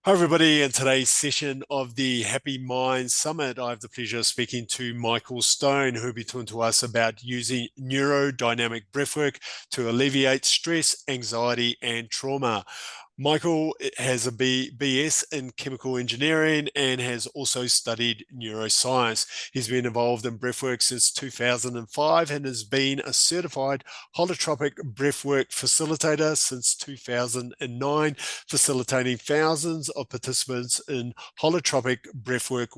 Hi, everybody. In today's session of the Happy Mind Summit, I have the pleasure of speaking to Michael Stone, who will be talking to us about using neurodynamic breathwork to alleviate stress, anxiety, and trauma. Michael has a BS in chemical engineering and has also studied neuroscience. He's been involved in breathwork since 2005 and has been a certified holotropic breathwork facilitator since 2009, facilitating thousands of participants in holotropic breathwork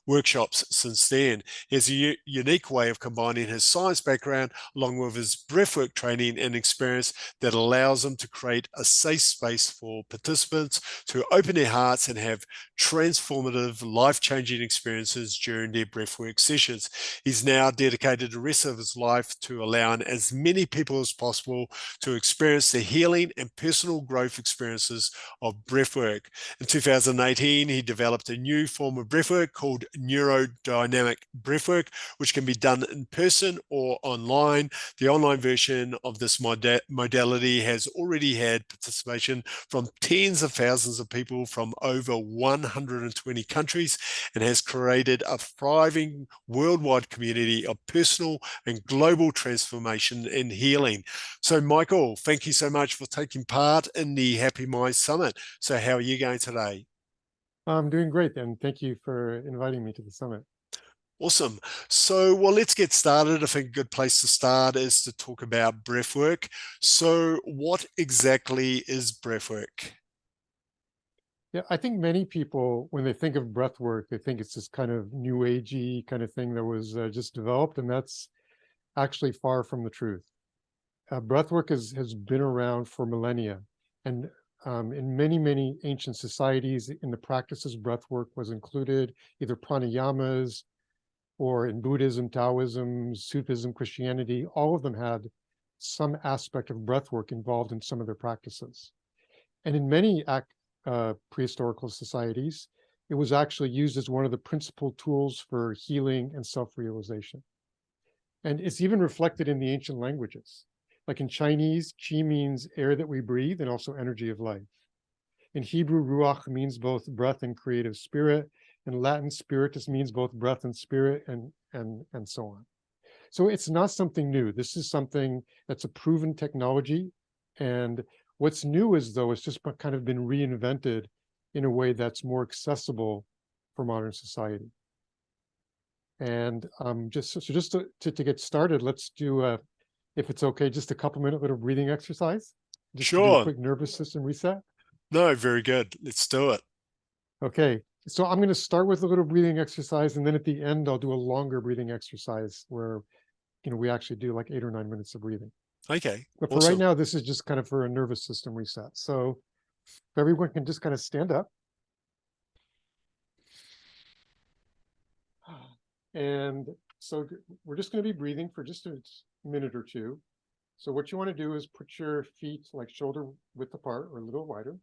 workshops since then. He has a unique way of combining his science background along with his breathwork training and experience that allows him to create a safe space for participants to open their hearts and have transformative, life-changing experiences during their breathwork sessions. He's now dedicated the rest of his life to allowing as many people as possible to experience the healing and personal growth experiences of breathwork. In 2018, he developed a new form of breathwork called NeuroDynamic Breathwork, which can be done in person or online. The online version of this modality has already had participation from tens of thousands of people from over 120 countries and has created a thriving worldwide community of personal and global transformation and healing. So, Michael, thank you so much for taking part in the Happy Mind Summit. So, how are you going today? I'm doing great, and thank you for inviting me to the summit. Awesome. So, well, let's get started. I think a good place to start is to talk about breathwork. So, what exactly is breathwork? Yeah, I think many people, when they think of breath work, they think it's this kind of new agey kind of thing that was just developed, and that's actually far from the truth. Breath work has been around for millennia, and in many ancient societies, in the practices, breath work was included, either pranayamas or in Buddhism, Taoism, Sufism, Christianity. All of them had some aspect of breath work involved in some of their practices. And in many prehistorical societies, it was actually used as one of the principal tools for healing and self-realization. And it's even reflected in the ancient languages. Like in Chinese, qi means air that we breathe and also energy of life. In Hebrew, ruach means both breath and creative spirit. In Latin, spiritus means both breath and spirit, and so on. So it's not something new. This is something that's a proven technology. And what's new is, though, it's just kind of been reinvented in a way that's more accessible for modern society. And just to get started, let's do, if it's okay, just a couple minute little breathing exercise, just to do a Sure. quick nervous system reset. No, very good. Let's do it. Okay, so I'm going to start with a little breathing exercise, and then at the end, I'll do a longer breathing exercise where, we actually do like 8 or 9 minutes of breathing. Okay, But for right awesome. now, this is just kind of for a nervous system reset. So if everyone can just kind of stand up. And so we're just going to be breathing for just a minute or two. So what you want to do is put your feet like shoulder width apart or a little wider.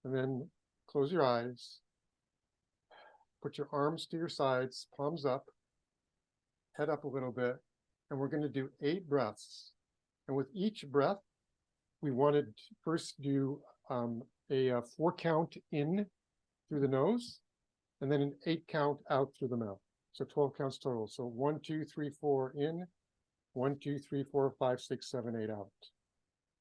And then close your eyes. Put your arms to your sides, palms up, head up a little bit. And we're going to do 8 breaths. And with each breath, we want to first do a 4 count in through the nose, and then an 8 count out through the mouth. So 12 counts total. So 1, 2, 3, 4 in, 1, 2, 3, 4, 5, 6, 7, 8 out.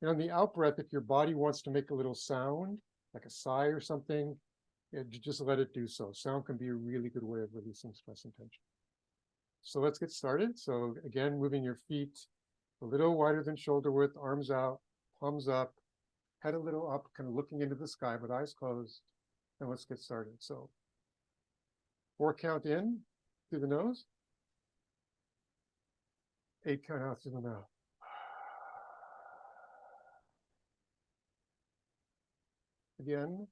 And on the out breath, if your body wants to make a little sound, like a sigh or something, just let it do so. Sound can be a really good way of releasing stress and tension. So let's get started. So again, moving your feet a little wider than shoulder width, arms out, palms up, head a little up, kind of looking into the sky, but eyes closed. And let's get started. So 4 count in through the nose, 8 count out through the mouth. Again.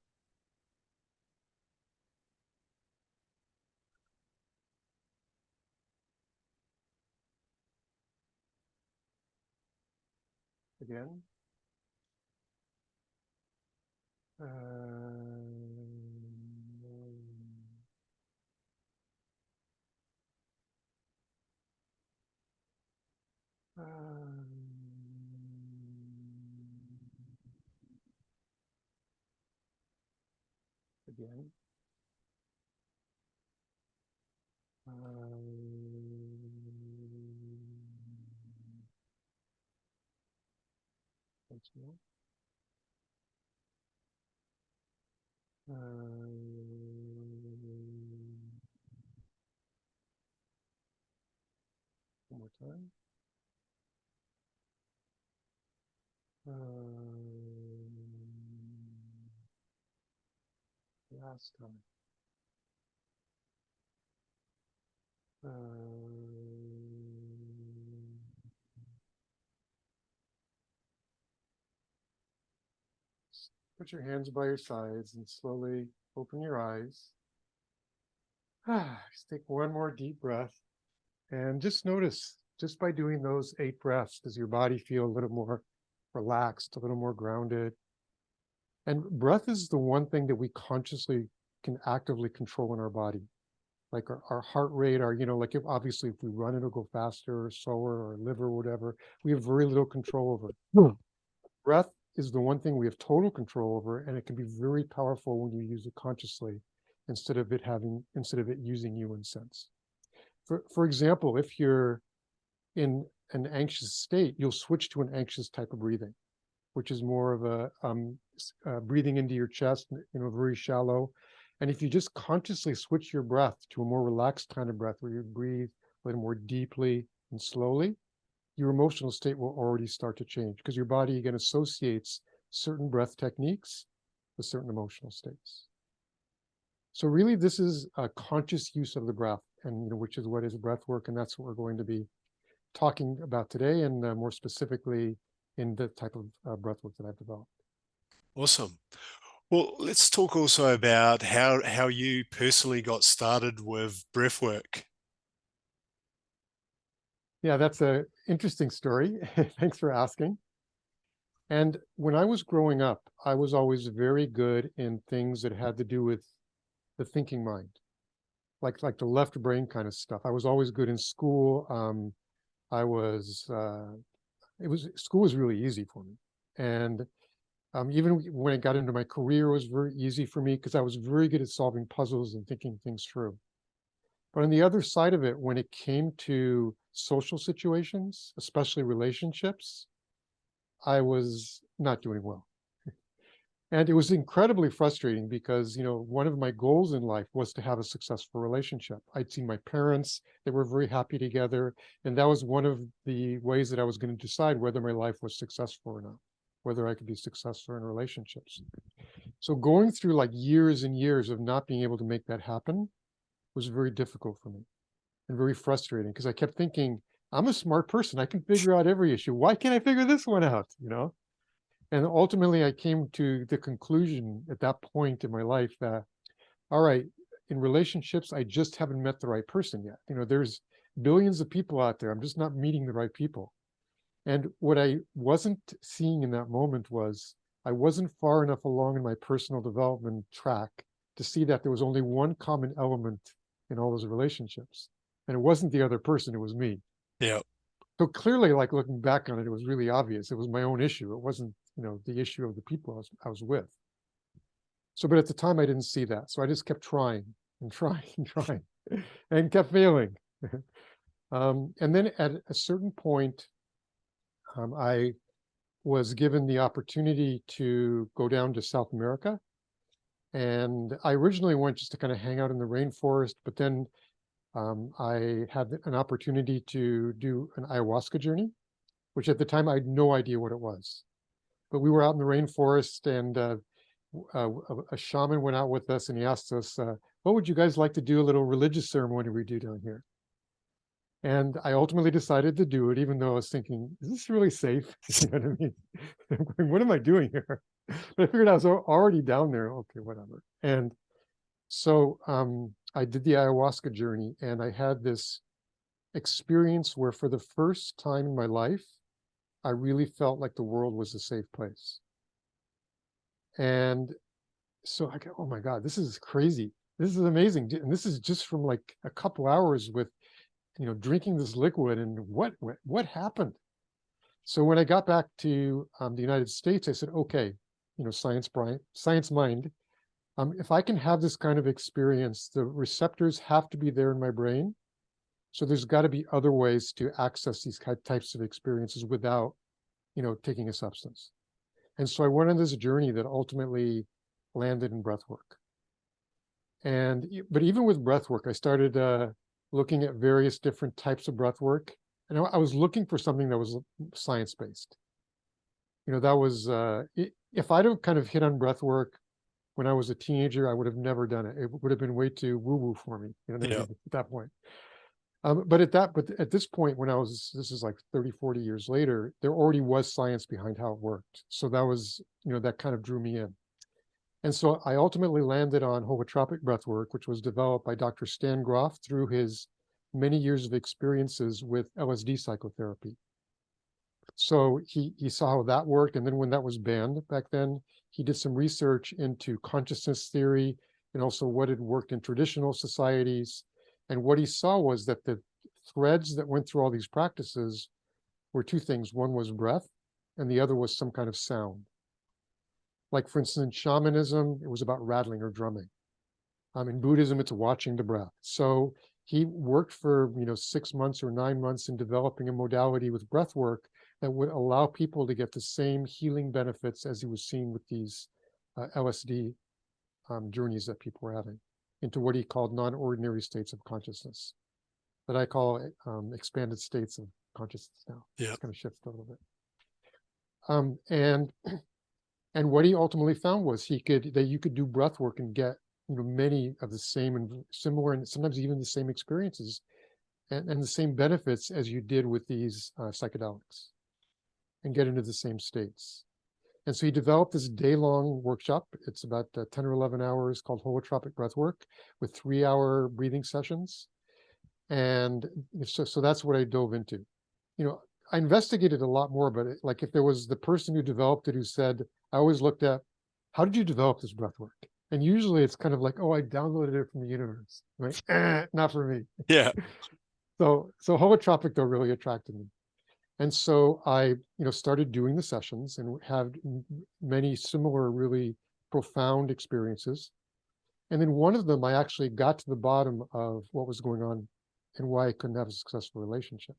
Again. again. Once more. One more time. Last time. Put your hands by your sides and slowly open your eyes. Just take one more deep breath and just notice, just by doing those 8 breaths, does your body feel a little more relaxed, a little more grounded? And breath is the one thing that we consciously can actively control in our body. Like our heart rate, like if obviously if we run, it'll go faster or slower, or liver or whatever. We have very little control over it. Breath is the one thing we have total control over, and it can be very powerful when you use it consciously instead of it using you in a sense. For example, if you're in an anxious state, you'll switch to an anxious type of breathing, which is more of a breathing into your chest, very shallow. And if you just consciously switch your breath to a more relaxed kind of breath where you breathe a little more deeply and slowly, your emotional state will already start to change because your body again associates certain breath techniques with certain emotional states. So really, this is a conscious use of the breath, and which is what is breath work, and that's what we're going to be talking about today, and more specifically in the type of breath work that I've developed. Awesome. Well, let's talk also about how you personally got started with breathwork. Yeah, that's an interesting story. Thanks for asking. And when I was growing up, I was always very good in things that had to do with the thinking mind, like the left brain kind of stuff. I was always good in school. School was really easy for me. And even when I got into my career, it was very easy for me because I was very good at solving puzzles and thinking things through. But on the other side of it, when it came to social situations, especially relationships, I was not doing well. And it was incredibly frustrating because, one of my goals in life was to have a successful relationship. I'd seen my parents, they were very happy together. And that was one of the ways that I was going to decide whether my life was successful or not, whether I could be successful in relationships. So going through like years and years of not being able to make that happen was very difficult for me and very frustrating because I kept thinking, I'm a smart person. I can figure out every issue. Why can't I figure this one out? And ultimately, I came to the conclusion at that point in my life that, all right, in relationships, I just haven't met the right person yet. There's billions of people out there. I'm just not meeting the right people. And what I wasn't seeing in that moment was I wasn't far enough along in my personal development track to see that there was only one common element in all those relationships. And it wasn't the other person, it was me. Yeah. So clearly, like looking back on it, it was really obvious. It was my own issue. It wasn't, the issue of the people I was with. So, but at the time I didn't see that. So I just kept trying and trying and trying and kept failing. And then at a certain point, I was given the opportunity to go down to South America. And I originally went just to kind of hang out in the rainforest, but then I had an opportunity to do an ayahuasca journey, which at the time I had no idea what it was. But we were out in the rainforest, and a shaman went out with us, and he asked us, what would you guys like to do a little religious ceremony we do down here? And I ultimately decided to do it, even though I was thinking, is this really safe? You know what I mean? What am I doing here? But I figured I was already down there. Okay, whatever. And so I did the ayahuasca journey, and I had this experience where for the first time in my life, I really felt like the world was a safe place. And so I go, oh my God, this is crazy. This is amazing. And this is just from like a couple hours with, drinking this liquid, and what happened? So when I got back to the United States, I said, okay, science mind, If I can have this kind of experience, the receptors have to be there in my brain. So there's got to be other ways to access these types of experiences without, taking a substance. And so I went on this journey that ultimately landed in breath work. But even with breath work, I started looking at various different types of breath work. And I was looking for something that was science-based. That was, if I'd have kind of hit on breath work when I was a teenager, I would have never done it. It would have been way too woo-woo for me, Yeah. at that point. But at this point, this is like 30, 40 years later, there already was science behind how it worked. So that was, that kind of drew me in. And so I ultimately landed on holotropic breathwork, which was developed by Dr. Stan Grof through his many years of experiences with LSD psychotherapy. So he saw how that worked. And then when that was banned back then, he did some research into consciousness theory and also what had worked in traditional societies. And what he saw was that the threads that went through all these practices were two things. One was breath, and the other was some kind of sound. Like, for instance, in shamanism, it was about rattling or drumming. In Buddhism, it's watching the breath. So he worked for 6 months or 9 months in developing a modality with breath work that would allow people to get the same healing benefits as he was seeing with these LSD journeys that people were having into what he called non-ordinary states of consciousness, that I call expanded states of consciousness now. Yeah. It's kind of shifted a little bit. And what he ultimately found was that you could do breath work and get many of the same and similar and sometimes even the same experiences and the same benefits as you did with these psychedelics and get into the same states. And so he developed this day-long workshop. It's about 10 or 11 hours called holotropic breathwork with 3-hour breathing sessions. And so that's what I dove into. I investigated a lot more, but like if there was the person who developed it who said, I always looked at, how did you develop this breath work? And usually it's kind of like, oh, I downloaded it from the universe. Right? Not for me. Yeah. So holotropic though really attracted me. And so I, started doing the sessions and had many similar, really profound experiences. And then one of them, I actually got to the bottom of what was going on and why I couldn't have a successful relationship.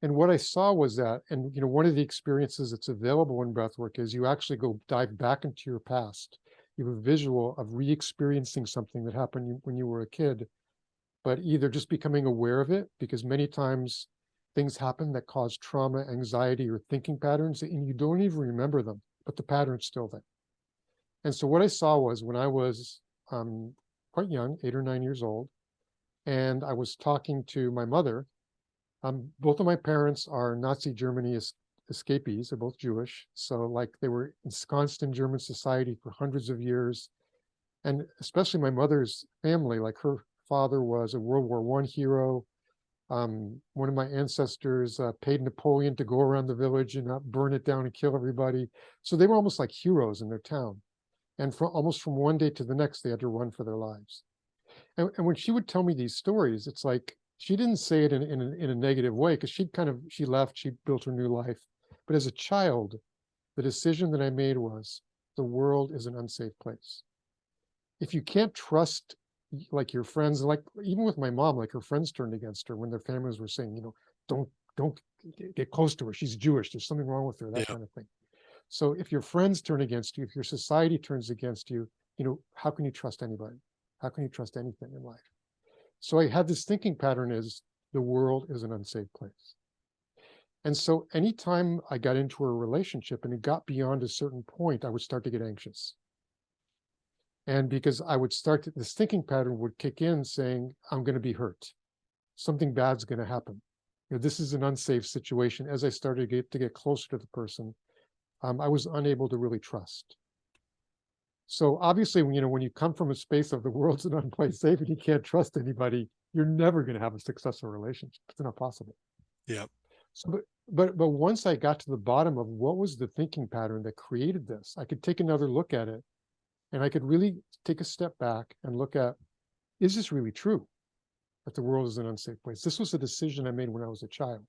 And what I saw was that, and one of the experiences that's available in breathwork is you actually go dive back into your past. You have a visual of re-experiencing something that happened when you were a kid, but either just becoming aware of it, because many times things happen that cause trauma, anxiety, or thinking patterns, and you don't even remember them, but the pattern's still there. And so what I saw was when I was quite young, 8 or 9 years old, and I was talking to my mother. Both of my parents are Nazi Germany escapees. They're both Jewish. So like they were ensconced in German society for hundreds of years. And especially my mother's family, like her father was a World War I hero. One of my ancestors paid Napoleon to go around the village and not burn it down and kill everybody. So they were almost like heroes in their town. And almost from one day to the next, they had to run for their lives. And when she would tell me these stories, it's like, she didn't say it in a negative way because she left, she built her new life. But as a child, the decision that I made was the world is an unsafe place. If you can't trust like your friends, like even with my mom, like her friends turned against her when their families were saying, don't get close to her. She's Jewish. There's something wrong with her, that kind of thing. So if your friends turn against you, if your society turns against you, how can you trust anybody? How can you trust anything in life? So I had this thinking pattern is the world is an unsafe place. And so anytime I got into a relationship and it got beyond a certain point, I would start to get anxious. And because I would this thinking pattern would kick in saying, I'm going to be hurt. Something bad's going to happen. This is an unsafe situation. As I started to get closer to the person, I was unable to really trust. So obviously, when you come from a space of the world's an unsafe safe and you can't trust anybody, you're never going to have a successful relationship. It's not possible. Yeah. So, but once I got to the bottom of what was the thinking pattern that created this, I could take another look at it, and I could really take a step back and look at, is this really true that the world is an unsafe place? This was a decision I made when I was a child.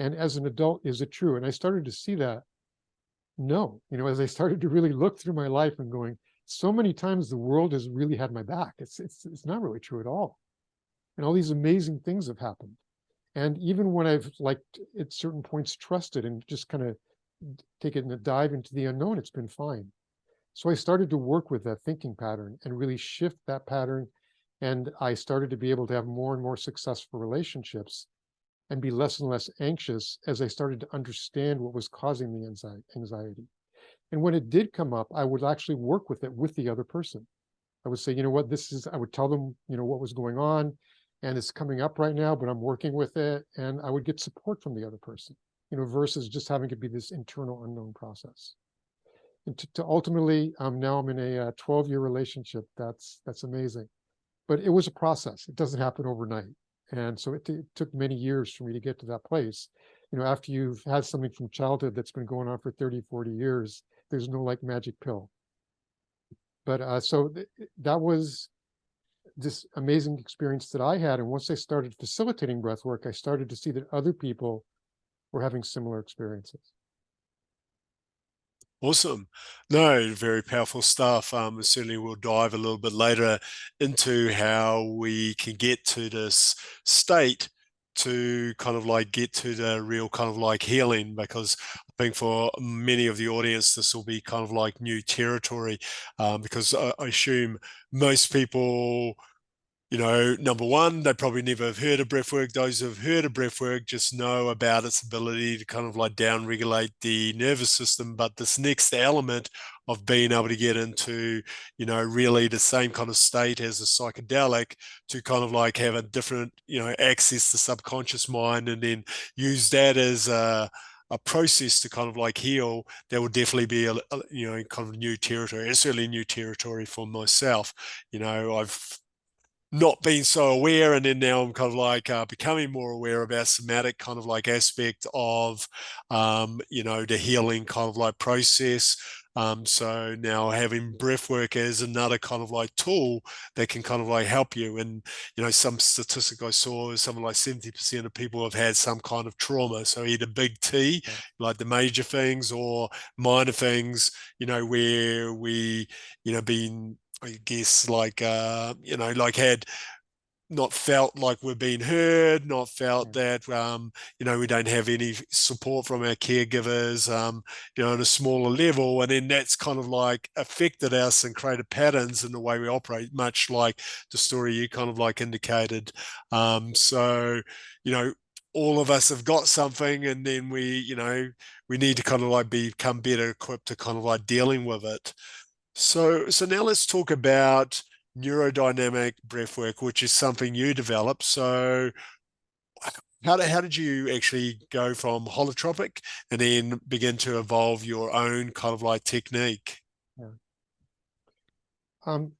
And as an adult, is it true? And I started to see that no, as I started to really look through my life and going, so many times the world has really had my back. It's not really true at all. And all these amazing things have happened. And even when I've, like, at certain points trusted and just kind of taken a dive into the unknown, it's been fine. So I started to work with that thinking pattern and really shift that pattern. And I started to be able to have more and more successful relationships and be less and less anxious as I started to understand what was causing the anxiety. And when it did come up, I would actually work with it with the other person. I would say, what, I would tell them, what was going on, and it's coming up right now, but I'm working with it. And I would get support from the other person, versus just having to be this internal unknown process. And to ultimately, now I'm in a 12-year relationship. That's amazing. But it was a process. It doesn't happen overnight. And so it took many years for me to get to that place. After you've had something from childhood that's been going on for 30, 40 years, there's no like magic pill. But so that was this amazing experience that I had. And once I started facilitating breath work, I started to see that other people were having similar experiences. Awesome. No, very powerful stuff. Certainly we'll dive a little bit later into how we can get to this state to kind of like get to the real kind of like healing, because I think for many of the audience, this will be kind of like new territory, because I assume most people, number one, they probably never have heard of breathwork. Those who have heard of breathwork just know about its ability to kind of like down regulate the nervous system. But this next element of being able to get into, really the same kind of state as a psychedelic, to kind of like have a different, access to subconscious mind, and then use that as a process to kind of like heal, that would definitely be kind of new territory. It's certainly new territory for myself. I've not being so aware, and then now I'm kind of like becoming more aware of our somatic kind of like aspect of the healing kind of like process. So now having breath work as another kind of like tool that can kind of like help you. And some statistic I saw is something like 70% of people have had some kind of trauma, so either big T, like the major things, or minor things, where we been, I guess, like like had not felt like we're being heard, not felt that we don't have any support from our caregivers, on a smaller level, and then that's kind of like affected us and created patterns in the way we operate, much like the story you kind of like indicated. So all of us have got something, and then we need to kind of like become better equipped to kind of like dealing with it. So now let's talk about NeuroDynamic Breathwork, which is something you developed. So how did you actually go from holotropic and then begin to evolve your own kind of like technique? Yeah.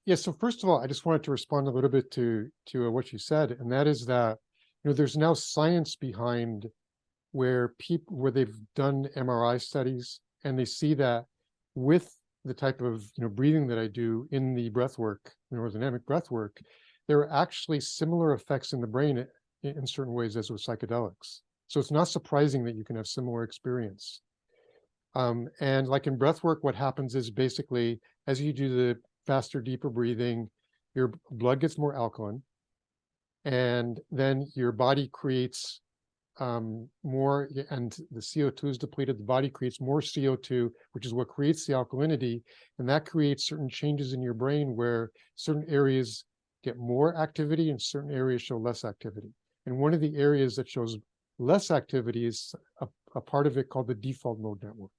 Yeah. So first of all, I just wanted to respond a little bit to what you said, and that is that there's now science behind where they've done MRI studies, and they see that with the type of breathing that I do in the breathwork, NeuroDynamic breathwork, there are actually similar effects in the brain in certain ways as with psychedelics. So it's not surprising that you can have similar experience. And like in breathwork, what happens is basically as you do the faster, deeper breathing, your blood gets more alkaline, and then your body creates more, and the CO2 is depleted. The body creates more CO2, which is what creates the alkalinity, and that creates certain changes in your brain where certain areas get more activity and certain areas show less activity. And one of the areas that shows less activity is a part of it called the default mode network.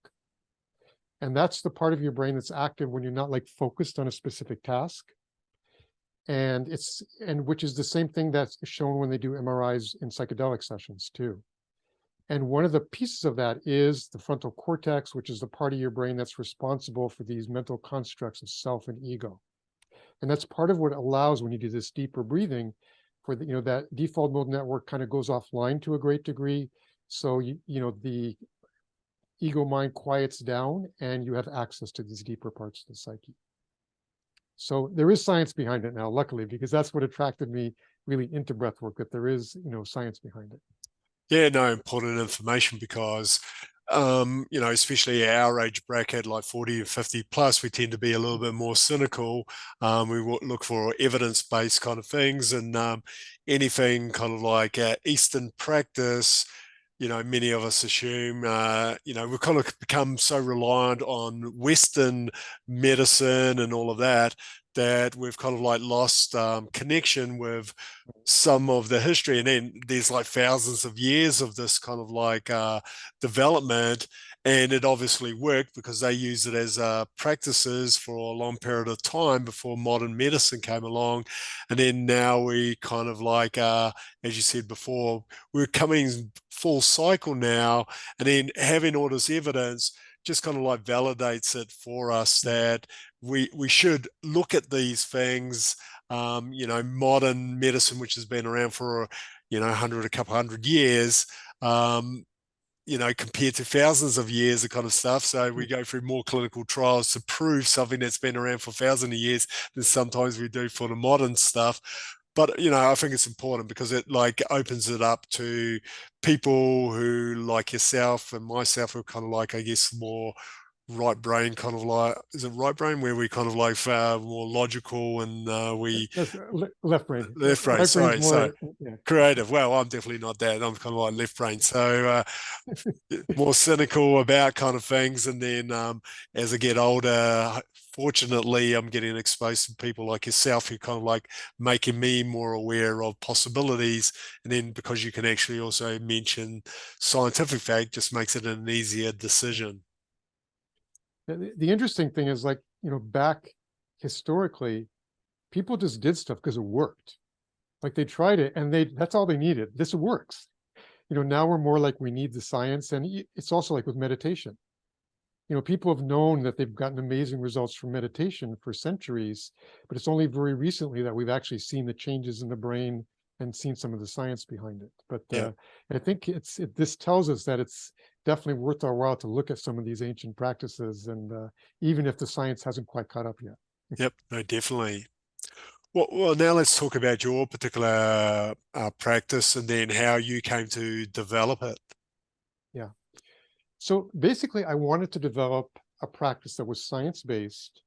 And that's the part of your brain that's active when you're not like focused on a specific task. And which is the same thing that's shown when they do MRIs in psychedelic sessions too. And one of the pieces of that is the frontal cortex, which is the part of your brain that's responsible for these mental constructs of self and ego. And that's part of what allows, when you do this deeper breathing, for that default mode network kind of goes offline to a great degree. So the ego mind quiets down and you have access to these deeper parts of the psyche. So there is science behind it now, luckily, because that's what attracted me really into breathwork, that there is, science behind it. Yeah, no, important information, because especially our age bracket, like 40 and 50 plus, we tend to be a little bit more cynical. We look for evidence-based kind of things, and anything kind of like Eastern practice, many of us assume, we've kind of become so reliant on Western medicine and all of that, that we've kind of like lost connection with some of the history. And then there's like thousands of years of this kind of like development. And it obviously worked because they used it as practices for a long period of time before modern medicine came along. And then now we kind of like, as you said before, we're coming full cycle now. And then having all this evidence just kind of like validates it for us that we should look at these things. Modern medicine, which has been around for, a couple hundred years, compared to thousands of years of kind of stuff. So we go through more clinical trials to prove something that's been around for thousands of years than sometimes we do for the modern stuff. But, I think it's important because it like opens it up to people who like yourself and myself, who are kind of like, I guess, more right brain, kind of like, is it right brain, where we kind of like more logical, and we That's left brain. left brain, Right brain's sorry. So more, yeah. creative. Well, I'm definitely not that. I'm kind of like left brain. So more cynical about kind of things. And then as I get older, fortunately, I'm getting exposed to people like yourself who kind of like making me more aware of possibilities. And then because you can actually also mention scientific fact, just makes it an easier decision. The interesting thing is, like, back historically, people just did stuff because it worked. Like, they tried it and that's all they needed. This works. Now we're more like, we need the science. And it's also like with meditation. People have known that they've gotten amazing results from meditation for centuries, but it's only very recently that we've actually seen the changes in the brain and seen some of the science behind it. But Yeah. I think this tells us that it's definitely worth our while to look at some of these ancient practices, and even if the science hasn't quite caught up yet. Yep. No, definitely. Well, now let's talk about your particular practice and then how you came to develop it. Yeah. So basically, I wanted to develop a practice that was science-based,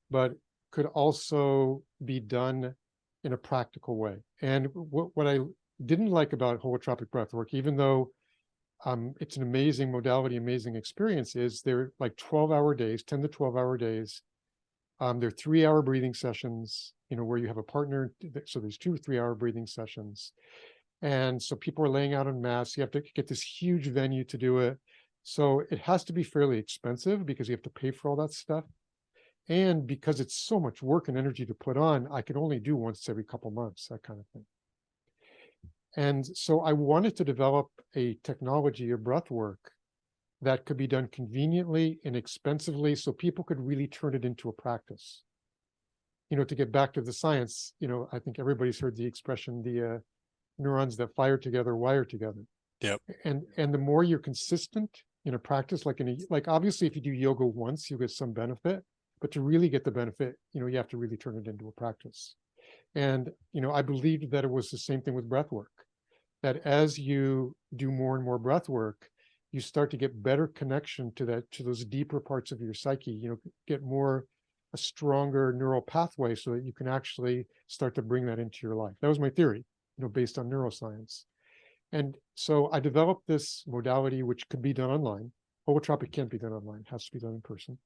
but could also be done in a practical way. And what I didn't like about holotropic breathwork, even though it's an amazing modality, amazing experience, is they're like 12-hour days, 10 to 12-hour days. They're 3-hour breathing sessions, where you have a partner. So there's 2 3-hour breathing sessions. And so people are laying out en masse. You have to get this huge venue to do it. So it has to be fairly expensive because you have to pay for all that stuff. And because it's so much work and energy to put on, I could only do once every couple months, that kind of thing. And so I wanted to develop a technology, a breath work, that could be done conveniently, inexpensively, so people could really turn it into a practice. To get back to the science, I think everybody's heard the expression, the neurons that fire together wire together. Yep. And the more you're consistent in a practice, like obviously if you do yoga once, you get some benefit, but to really get the benefit, you have to really turn it into a practice. And I believed that it was the same thing with breath work, that as you do more and more breath work, you start to get better connection to those deeper parts of your psyche, get a stronger neural pathway so that you can actually start to bring that into your life. That was my theory, based on neuroscience. And so I developed this modality, which could be done online. Holotropic can't be done online, it has to be done in person.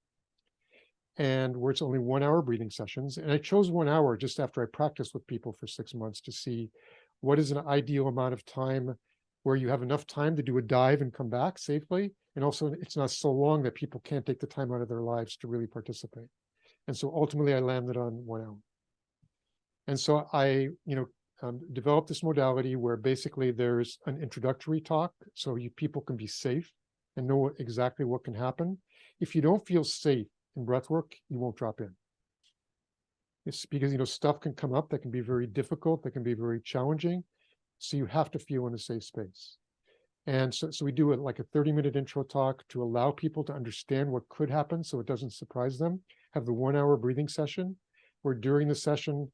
And where it's only 1-hour breathing sessions. And I chose 1 hour just after I practiced with people for 6 months to see what is an ideal amount of time where you have enough time to do a dive and come back safely. And also it's not so long that people can't take the time out of their lives to really participate. And so ultimately I landed on 1 hour. And so I, developed this modality where basically there's an introductory talk, so people can be safe and know exactly what can happen. If you don't feel safe in breath work, you won't drop in. It's because, stuff can come up that can be very difficult, that can be very challenging. So you have to feel in a safe space. And so we do like a 30-minute intro talk to allow people to understand what could happen so it doesn't surprise them. Have the 1-hour breathing session where during the session,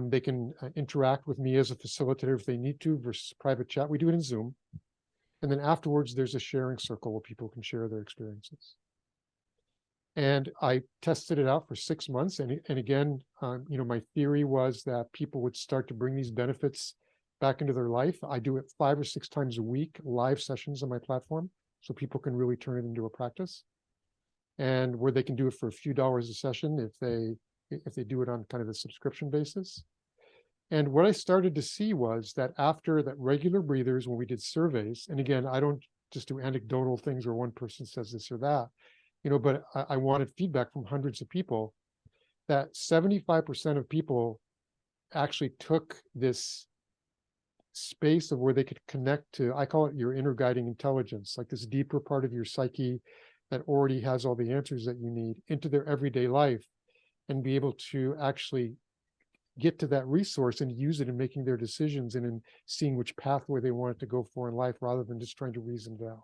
they can interact with me as a facilitator if they need to versus private chat. We do it in Zoom. And then afterwards, there's a sharing circle where people can share their experiences. And I tested it out for 6 months. And again, my theory was that people would start to bring these benefits back into their life. I do it 5 or 6 times a week, live sessions on my platform, so people can really turn it into a practice. And where they can do it for a few dollars a session if they do it on kind of a subscription basis. And what I started to see was that after that, regular breathers, when we did surveys, and again, I don't just do anecdotal things where one person says this or that, but I wanted feedback from hundreds of people, that 75% of people actually took this space of where they could connect to, I call it your inner guiding intelligence, like this deeper part of your psyche that already has all the answers that you need, into their everyday life, and be able to actually get to that resource and use it in making their decisions and in seeing which pathway they wanted to go for in life, rather than just trying to reason it out.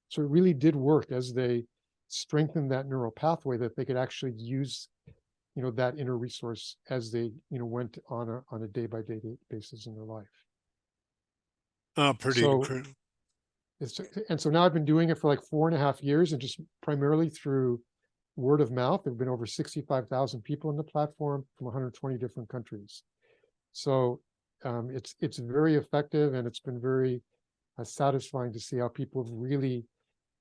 So it really did work as they strengthened that neural pathway, that they could actually use that inner resource as they went on a day-by-day basis in their life. Oh, pretty So incredible. so now I've been doing it for like 4.5 years, and just primarily through word of mouth. There have been over 65,000 people on the platform from 120 different countries. So it's very effective, and it's been very satisfying to see how people have really.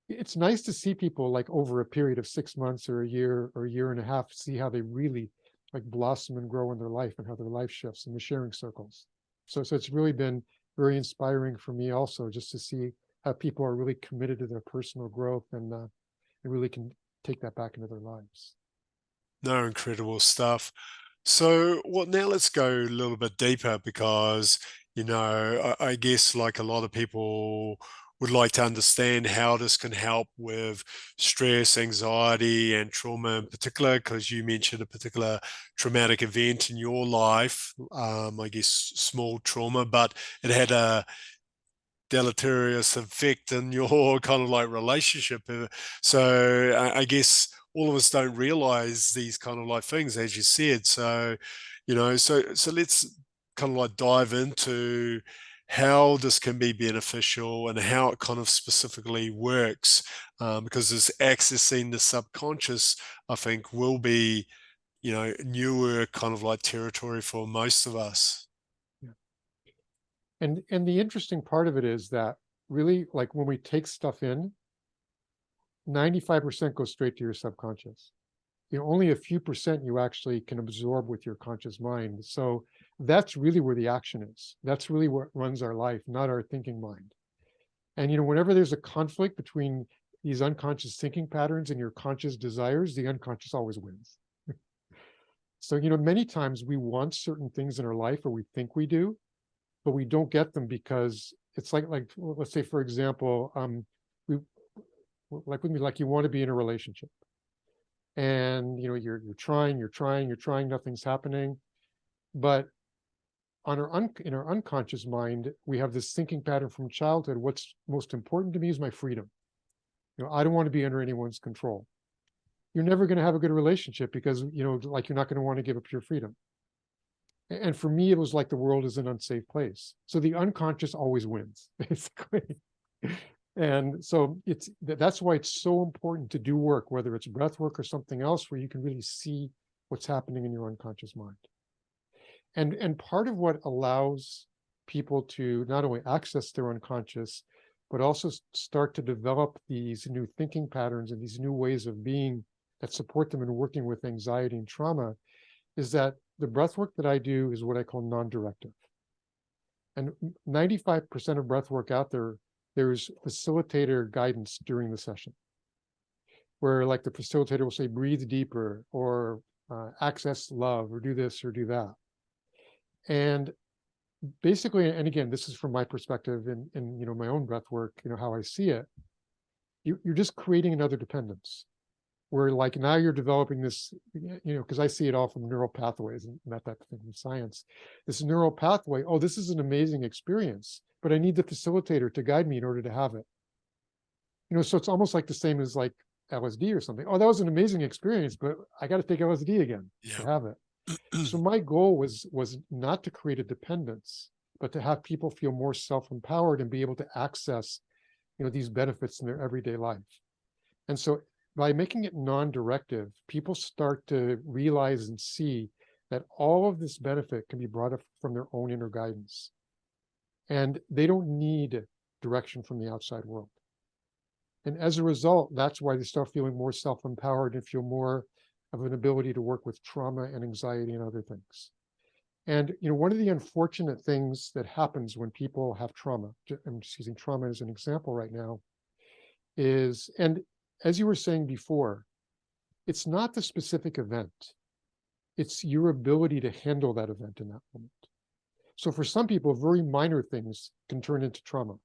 It's nice to see people, like, over a period of 6 months or a year and a half, see how they really like blossom and grow in their life, and how their life shifts in the sharing circles. So it's really been very inspiring for me also, just to see how people are really committed to their personal growth, and really can take that back into their lives. No, incredible stuff. So, well, now let's go a little bit deeper because, I guess like a lot of people would like to understand how this can help with stress, anxiety, and trauma in particular, because you mentioned a particular traumatic event in your life, I guess small trauma, but it had a deleterious effect in your kind of like relationship. So I guess all of us don't realize these kind of like things, as you said. So, so let's kind of like dive into how this can be beneficial and how it kind of specifically works, because this accessing the subconscious, I think, will be, newer kind of like territory for most of us. Yeah. And the interesting part of it is that, really, like, when we take stuff in, 95% goes straight to your subconscious. Only a few percent you actually can absorb with your conscious mind. So that's really where the action is. That's really what runs our life, not our thinking mind. And whenever there's a conflict between these unconscious thinking patterns and your conscious desires, the unconscious always wins. So many times we want certain things in our life, or we think we do, but we don't get them because it's like let's say, for example, we like with me, like, you want to be in a relationship, and you're trying, nothing's happening. But in our unconscious mind, we have this thinking pattern from childhood: what's most important to me is my freedom. I don't want to be under anyone's control. You're never going to have a good relationship because like, you're not going to want to give up your freedom. And for me, it was like the world is an unsafe place. So the unconscious always wins, basically. And so that's why it's so important to do work, whether it's breath work or something else, where you can really see what's happening in your unconscious mind. And part of what allows people to not only access their unconscious, but also start to develop these new thinking patterns and these new ways of being that support them in working with anxiety and trauma, is that the breath work that I do is what I call non-directive. And 95% of breath work out there, there's facilitator guidance during the session, where, like, the facilitator will say, breathe deeper, or access love, or do this or do that. And basically, and again, this is from my perspective in my own breath work, how I see it, you're just creating another dependence, where, like, now you're developing this, because I see it all from neural pathways and that type of thing in science. This neural pathway, oh, this is an amazing experience, but I need the facilitator to guide me in order to have it. So it's almost like the same as like LSD or something. Oh, that was an amazing experience, but I got to take LSD again to have it. So my goal was not to create a dependence, but to have people feel more self-empowered and be able to access, these benefits in their everyday life. And so by making it non-directive, people start to realize and see that all of this benefit can be brought up from their own inner guidance. And they don't need direction from the outside world. And as a result, that's why they start feeling more self-empowered and feel more of an ability to work with trauma and anxiety and other things. And one of the unfortunate things that happens when people have trauma, I'm just using trauma as an example right now, is, and as you were saying before, it's not the specific event. It's your ability to handle that event in that moment. So for some people, very minor things can turn into trauma.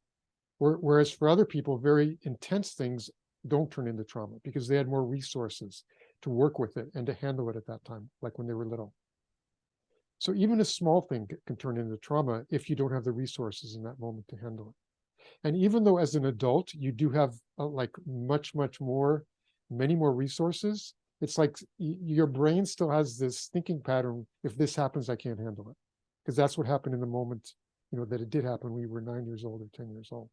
Whereas for other people, very intense things don't turn into trauma because they had more resources to work with it and to handle it at that time, like when they were little. So even a small thing can turn into trauma if you don't have the resources in that moment to handle it. And even though as an adult, you do have like much more, many more resources, it's like your brain still has this thinking pattern. If this happens, I can't handle it. Because that's what happened in the moment, that it did happen when you were 9 years old or 10 years old.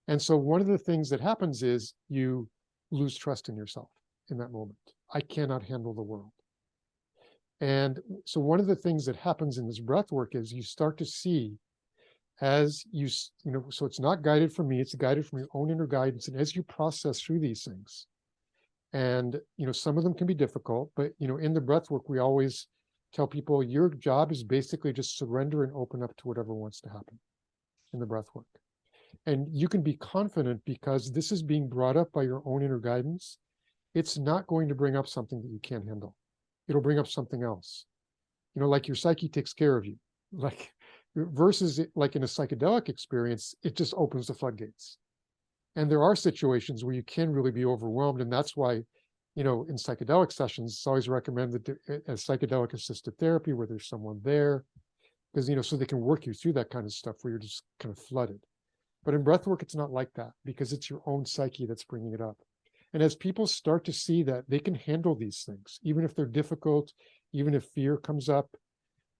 And so one of the things that happens is you lose trust in yourself in that moment. I cannot handle the world. And so one of the things that happens in this breath work is you start to see as so it's not guided from me, it's guided from your own inner guidance. And as you process through these things, and, some of them can be difficult, but, in the breath work, we always tell people your job is basically just surrender and open up to whatever wants to happen in the breath work. And you can be confident because this is being brought up by your own inner guidance. It's not going to bring up something that you can't handle. It'll bring up something else. Like your psyche takes care of you. Like versus like in a psychedelic experience, it just opens the floodgates. And there are situations where you can really be overwhelmed. And that's why, in psychedelic sessions, it's always recommended as psychedelic assisted therapy where there's someone there, because, so they can work you through that kind of stuff where you're just kind of flooded. But in breathwork, it's not like that because it's your own psyche that's bringing it up. And as people start to see that they can handle these things, even if they're difficult, even if fear comes up,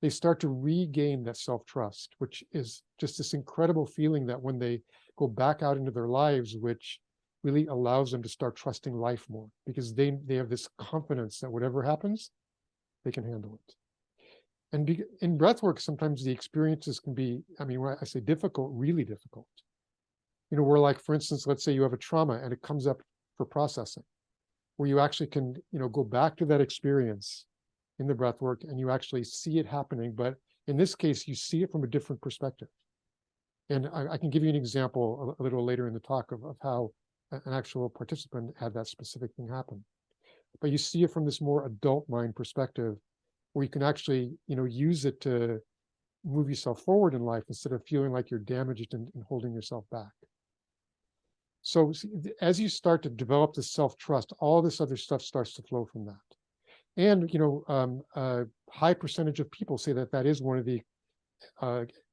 they start to regain that self-trust, which is just this incredible feeling that when they go back out into their lives, which really allows them to start trusting life more because they have this confidence that whatever happens, they can handle it. And in breathwork, sometimes the experiences can be, when I say difficult, really difficult. Where like, for instance, let's say you have a trauma and it comes up for processing, where you actually can, go back to that experience in the breath work and you actually see it happening. But in this case, you see it from a different perspective. And I can give you an example a little later in the talk of how an actual participant had that specific thing happen. But you see it from this more adult mind perspective, where you can actually, use it to move yourself forward in life instead of feeling like you're damaged and holding yourself back. So as you start to develop this self-trust, all this other stuff starts to flow from that. And, a high percentage of people say that that is one of the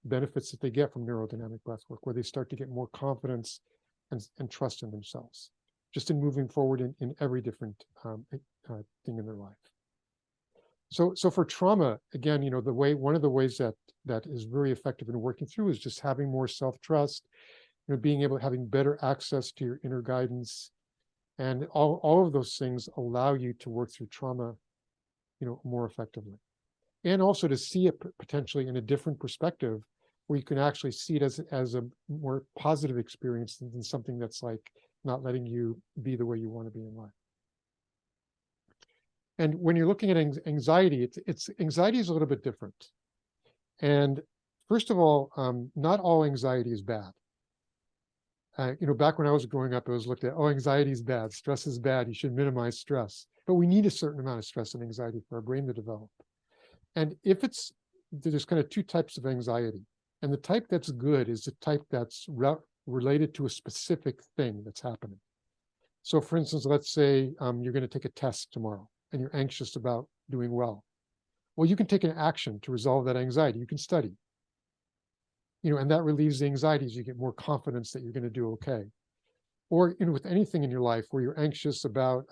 benefits that they get from neurodynamic breathwork, where they start to get more confidence and trust in themselves, just in moving forward in every different thing in their life. So for trauma, again, one of the ways that is very effective in working through is just having more self-trust, being able to having better access to your inner guidance, and all of those things allow you to work through trauma, more effectively. And also to see it potentially in a different perspective, where you can actually see it as a more positive experience than something that's like not letting you be the way you want to be in life. And when you're looking at anxiety, anxiety is a little bit different. And first of all, not all anxiety is bad. Back when I was growing up, it was looked at, anxiety is bad, stress is bad, you should minimize stress. But we need a certain amount of stress and anxiety for our brain to develop. And there's kind of two types of anxiety. And the type that's good is the type that's related to a specific thing that's happening. So for instance, let's say you're going to take a test tomorrow and you're anxious about doing well. Well, you can take an action to resolve that anxiety. You can study. And that relieves the anxieties. You get more confidence that you're going to do okay. Or with anything in your life where you're anxious about,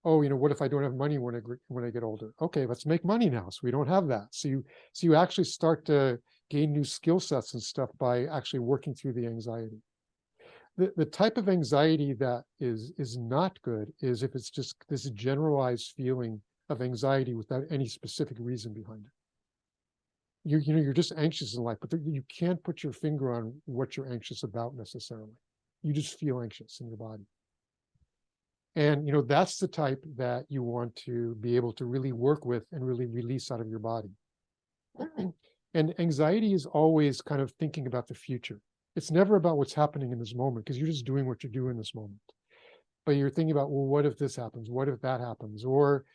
oh, what if I don't have money when I get older? Okay, let's make money now. So we don't have that. So you actually start to gain new skill sets and stuff by actually working through the anxiety. The type of anxiety that is not good is if it's just this generalized feeling of anxiety without any specific reason behind it. You're just anxious in life, but you can't put your finger on what you're anxious about necessarily. You just feel anxious in your body. And that's the type that you want to be able to really work with and really release out of your body. And anxiety is always kind of thinking about the future. It's never about what's happening in this moment, because you're just doing what you do in this moment. But you're thinking about, well, what if this happens? What if that happens? Or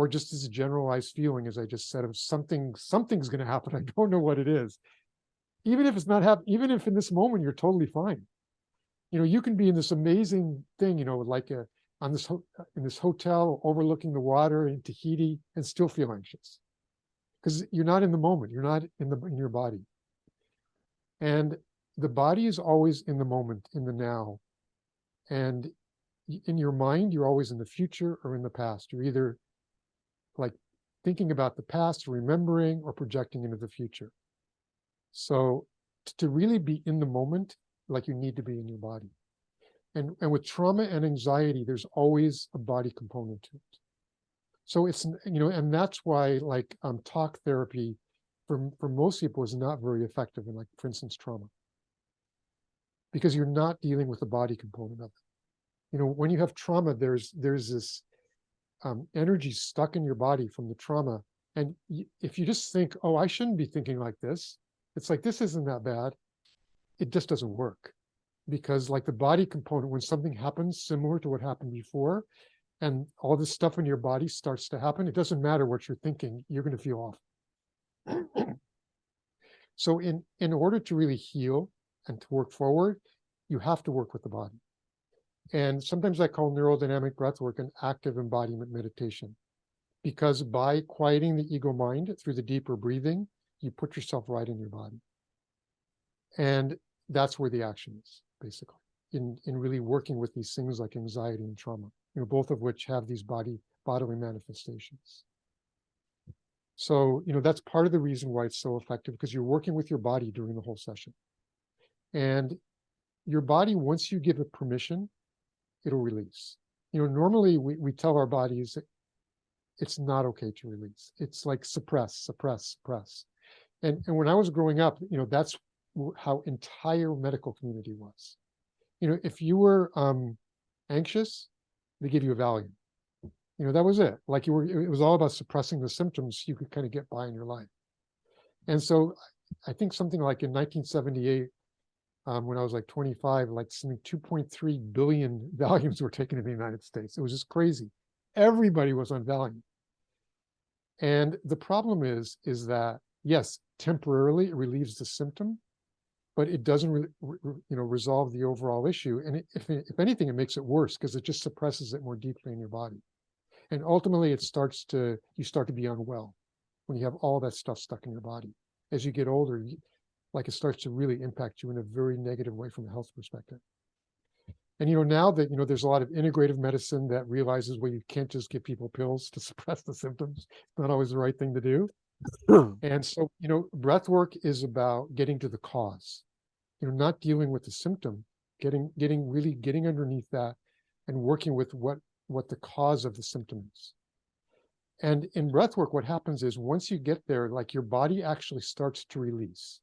just this generalized feeling, as I just said, of something's going to happen. I don't know what it is. Even if it's not happening, even if in this moment you're totally fine. You can be in this amazing thing, like in this hotel overlooking the water in Tahiti, and still feel anxious because you're not in the moment. You're not in your body. And the body is always in the moment, in the now. And in your mind, you're always in the future or in the past. You're either like thinking about the past, remembering, or projecting into the future. So to really be in the moment, like you need to be in your body. And with trauma and anxiety, there's always a body component to it. So it's, and that's why talk therapy for most people is not very effective in, like, for instance, trauma. Because you're not dealing with the body component of it. When you have trauma, there's this energy stuck in your body from the trauma. And if you just think, oh, I shouldn't be thinking like this, it's like, this isn't that bad. It just doesn't work. Because like the body component, when something happens similar to what happened before, and all this stuff in your body starts to happen, it doesn't matter what you're thinking, you're going to feel off. So in order to really heal and to work forward, you have to work with the body. And sometimes I call NeuroDynamic Breathwork an active embodiment meditation, because by quieting the ego mind through the deeper breathing, you put yourself right in your body. And that's where the action is, basically, in really working with these things like anxiety and trauma, both of which have these bodily manifestations. So, that's part of the reason why it's so effective, because you're working with your body during the whole session. And your body, once you give it permission, it'll release. Normally we tell our bodies that it's not okay to release. It's like suppress, suppress, suppress. And when I was growing up, that's how entire medical community was. If you were anxious, they give you a Valium. That was it. Like it was all about suppressing the symptoms so you could kind of get by in your life. And so I think something like in 1978, when I was like 25, like something 2.3 billion Valiums were taken in the United States. It was just crazy. Everybody was on Valium. And the problem is that, yes, temporarily it relieves the symptom, but it doesn't resolve the overall issue. And if anything, it makes it worse, because it just suppresses it more deeply in your body. And ultimately you start to be unwell when you have all that stuff stuck in your body. As you get older, it starts to really impact you in a very negative way from a health perspective. And now that there's a lot of integrative medicine that realizes, well, you can't just give people pills to suppress the symptoms. It's not always the right thing to do. And so breath work is about getting to the cause, not dealing with the symptom, getting underneath that and working with what the cause of the symptom is. And in breath work, what happens is, once you get there, like, your body actually starts to release.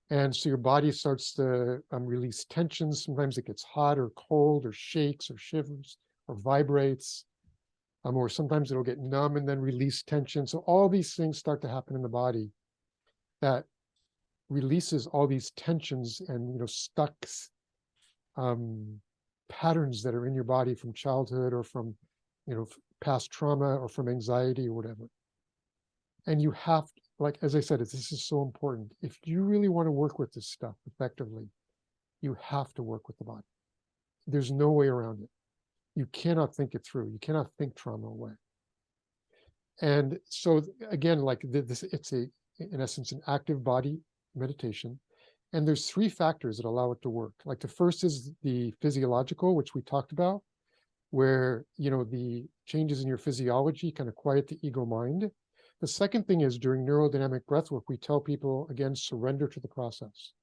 And so your body starts to release tensions. Sometimes it gets hot or cold or shakes or shivers or vibrates, or sometimes it'll get numb and then release tension. So all these things start to happen in the body that releases all these tensions and stuck patterns that are in your body from childhood or from past trauma or from anxiety or whatever. And you have to, like, as I said, this is so important. If you really want to work with this stuff effectively, you have to work with the body. There's no way around it. You cannot think it through. You cannot think trauma away. And so again, like this, it's in essence, an active body meditation. And there's 3 factors that allow it to work. Like, the first is the physiological, which we talked about, where, the changes in your physiology, kind of quiet the ego mind. The second thing is during neurodynamic breathwork, we tell people, again, surrender to the process.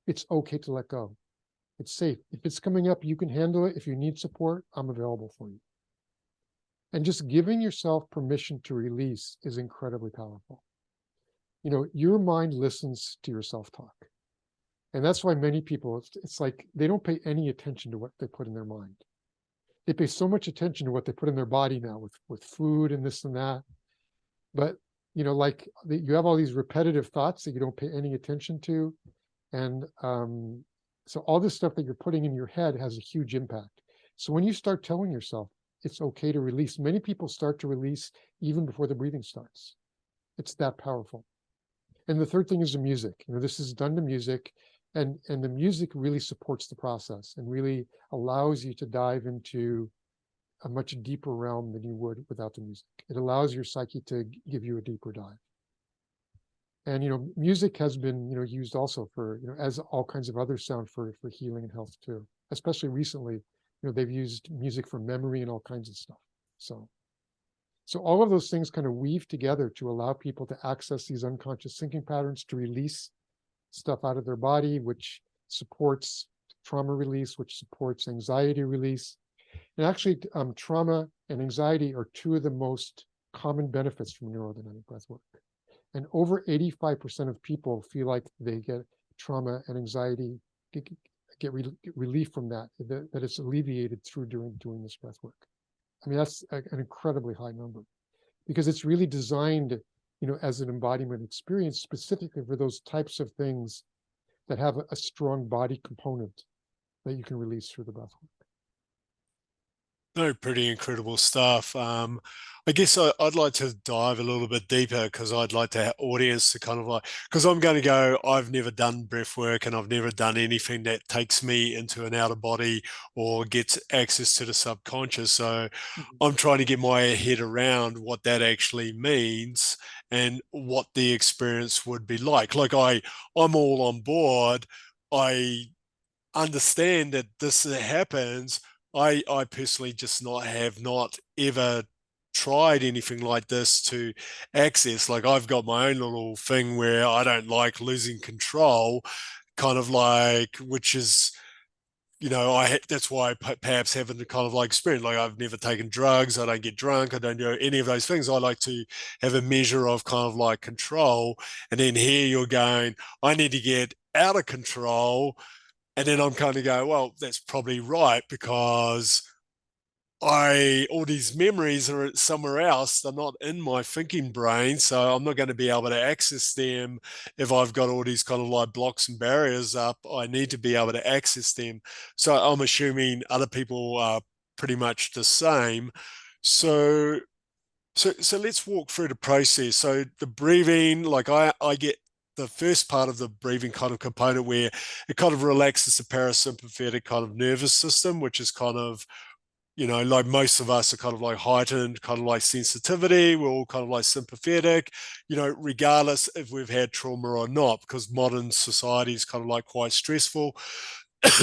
It's okay to let go. It's safe. If it's coming up, you can handle it. If you need support, I'm available for you. And just giving yourself permission to release is incredibly powerful. You know, your mind listens to your self-talk. And that's why many people, it's like they don't pay any attention to what they put in their mind. They pay so much attention to what they put in their body now with food and this and that. But, you know, like you have all these repetitive thoughts that you don't pay any attention to. And so all this stuff that you're putting in your head has a huge impact. So when you start telling yourself it's okay to release, many people start to release even before the breathing starts. It's that powerful. And the third thing is the music. You know, this is done to music, and the music really supports the process and really allows you to dive into a much deeper realm than you would without the music. It allows your psyche to give you a deeper dive. And, you know, music has been, you know, used also for, you know, as all kinds of other sound for healing and health too. Especially recently, you know, they've used music for memory and all kinds of stuff. So all of those things kind of weave together to allow people to access these unconscious thinking patterns, to release stuff out of their body, which supports trauma release, which supports anxiety release. And actually, trauma and anxiety are two of the most common benefits from neurodynamic breathwork. And over 85% of people feel like they get trauma and anxiety, get relief from that it's alleviated through doing this breathwork. I mean, that's an incredibly high number, because it's really designed, you know, as an embodiment experience specifically for those types of things that have a strong body component that you can release through the breathwork. No, pretty incredible stuff. I guess I'd like to dive a little bit deeper, because I'd like to have audience to kind of like, because I'm going to go, I've never done breath work and I've never done anything that takes me into an outer body or gets access to the subconscious. So I'm trying to get my head around what that actually means and what the experience would be like. Like I'm all on board. I understand that this happens. I personally just have not ever tried anything like this to access. Like I've got my own little thing where I don't like losing control, kind of like, which is, you know, that's why I perhaps haven't kind of like experience. Like I've never taken drugs. I don't get drunk. I don't do any of those things. I like to have a measure of kind of like control. And then here you're going, I need to get out of control. And then I'm kind of going, well, that's probably right, because all these memories are somewhere else. They're not in my thinking brain. So I'm not going to be able to access them if I've got all these kind of like blocks and barriers up. I need to be able to access them. So I'm assuming other people are pretty much the same. So so let's walk through the process. So the breathing, like I get the first part of the breathing kind of component where it kind of relaxes the parasympathetic kind of nervous system, which is kind of, you know, like most of us are kind of like heightened, kind of like sensitivity. We're all kind of like sympathetic, you know, regardless if we've had trauma or not, because modern society is kind of like quite stressful.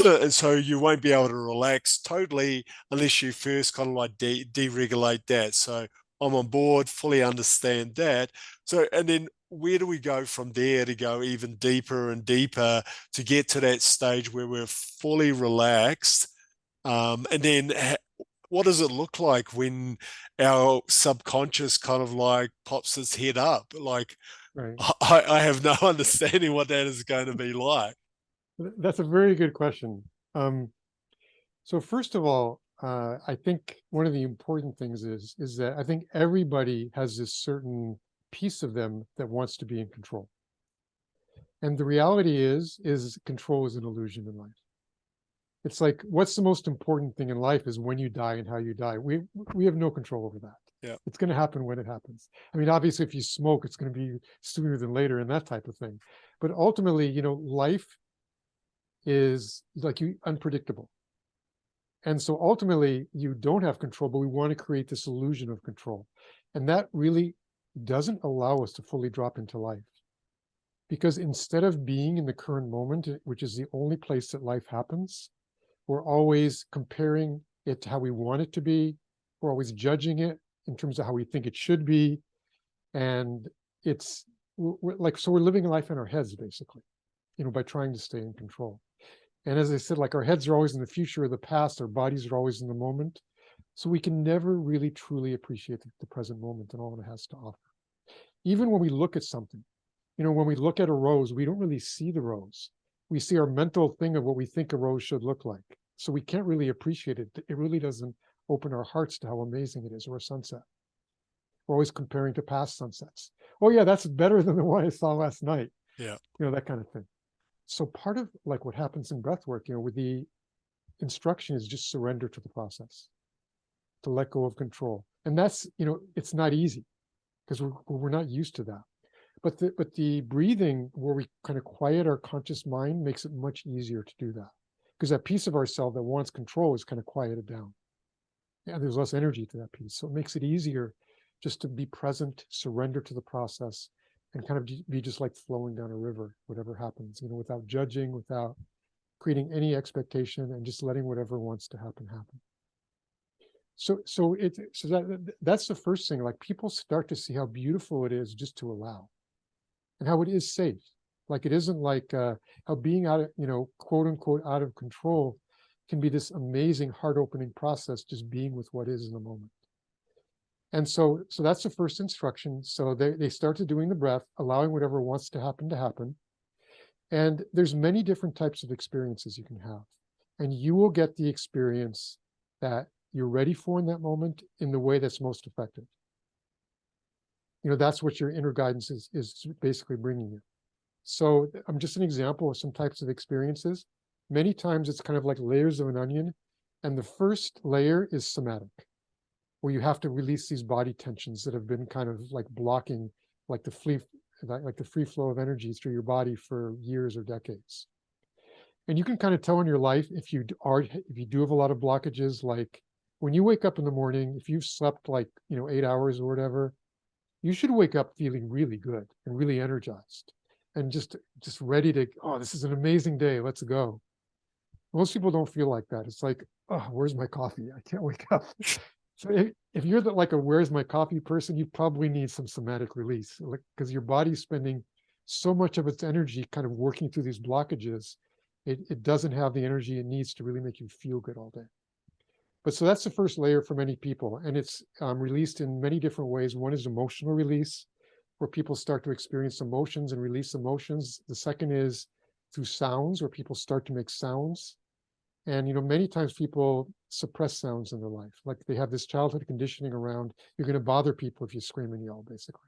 And so you won't be able to relax totally unless you first kind of like deregulate that. So I'm on board, fully understand that. So, and then where do we go from there to go even deeper and deeper to get to that stage where we're fully relaxed? And then what does it look like when our subconscious kind of like pops its head up? Like, Right. I have no understanding what that is going to be like. That's a very good question. So first of all, I think one of the important things is that I think everybody has this certain piece of them that wants to be in control. And the reality is control is an illusion in life. It's like, what's the most important thing in life is when you die and how you die. We have no control over that. Yeah. It's going to happen when it happens. I mean, obviously, if you smoke, it's going to be sooner than later and that type of thing. But ultimately, you know, life is like unpredictable. And so ultimately, you don't have control, but we want to create this illusion of control. And that really doesn't allow us to fully drop into life. Because instead of being in the current moment, which is the only place that life happens, we're always comparing it to how we want it to be, We're always judging it in terms of how we think it should be. And it's like, so we're living life in our heads, basically, by trying to stay in control. And as I said, like our heads are always in the future or the past, our bodies are always in the moment. So we can never really truly appreciate the present moment and all it has to offer. Even when we look at something, when we look at a rose, we don't really see the rose. We see our mental thing of what we think a rose should look like. So we can't really appreciate it. It really doesn't open our hearts to how amazing it is, or a sunset. We're always comparing to past sunsets. Oh yeah, that's better than the one I saw last night. Yeah. That kind of thing. So part of like what happens in breath work, with the instruction is just surrender to the process, to let go of control. And that's, it's not easy because we're not used to that. But the breathing where we kind of quiet our conscious mind makes it much easier to do that, because that piece of ourselves that wants control is kind of quieted down. Yeah, there's less energy to that piece. So it makes it easier just to be present, surrender to the process, and kind of be just like flowing down a river, whatever happens, without judging, without creating any expectation, and just letting whatever wants to happen. So that's the first thing. Like people start to see how beautiful it is just to allow, and how it is safe. Like it isn't like how being out of, quote unquote, out of control can be this amazing heart-opening process, just being with what is in the moment. And so that's the first instruction. So they started doing the breath, allowing whatever wants to happen. And there's many different types of experiences you can have. And you will get the experience that you're ready for in that moment in the way that's most effective. That's what your inner guidance is basically bringing you. So I'm just an example of some types of experiences. Many times it's kind of like layers of an onion. And the first layer is somatic, where you have to release these body tensions that have been kind of like blocking like the free flow of energy through your body for years or decades. And you can kind of tell in your life if you do have a lot of blockages, like when you wake up in the morning, if you've slept like 8 hours or whatever, you should wake up feeling really good and really energized and just ready to, oh, this is an amazing day, let's go. Most people don't feel like that. It's like, oh, where's my coffee? I can't wake up. So if you're like a where's my coffee person, you probably need some somatic release, because your body's spending so much of its energy kind of working through these blockages. It doesn't have the energy it needs to really make you feel good all day. But so that's the first layer for many people, and it's released in many different ways. One is emotional release, where people start to experience emotions and release emotions. The second is through sounds, where people start to make sounds. And many times people suppress sounds in their life, like they have this childhood conditioning around you're going to bother people if you scream and yell, basically.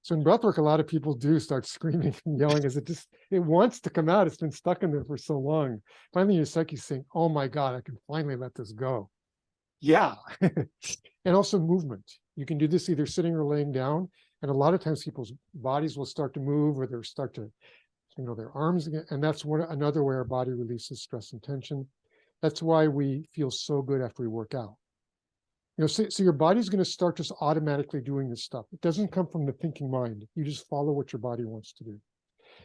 So in breathwork, a lot of people do start screaming and yelling as it wants to come out. It's been stuck in there for so long. Finally, your psyche's saying, "Oh my God, I can finally let this go." Yeah. And also movement. You can do this either sitting or laying down. And a lot of times people's bodies will start to move, or they'll start to, their arms again. And that's another way our body releases stress and tension. That's why we feel so good after we work out. So your body's going to start just automatically doing this stuff. It doesn't come from the thinking mind. You just follow what your body wants to do.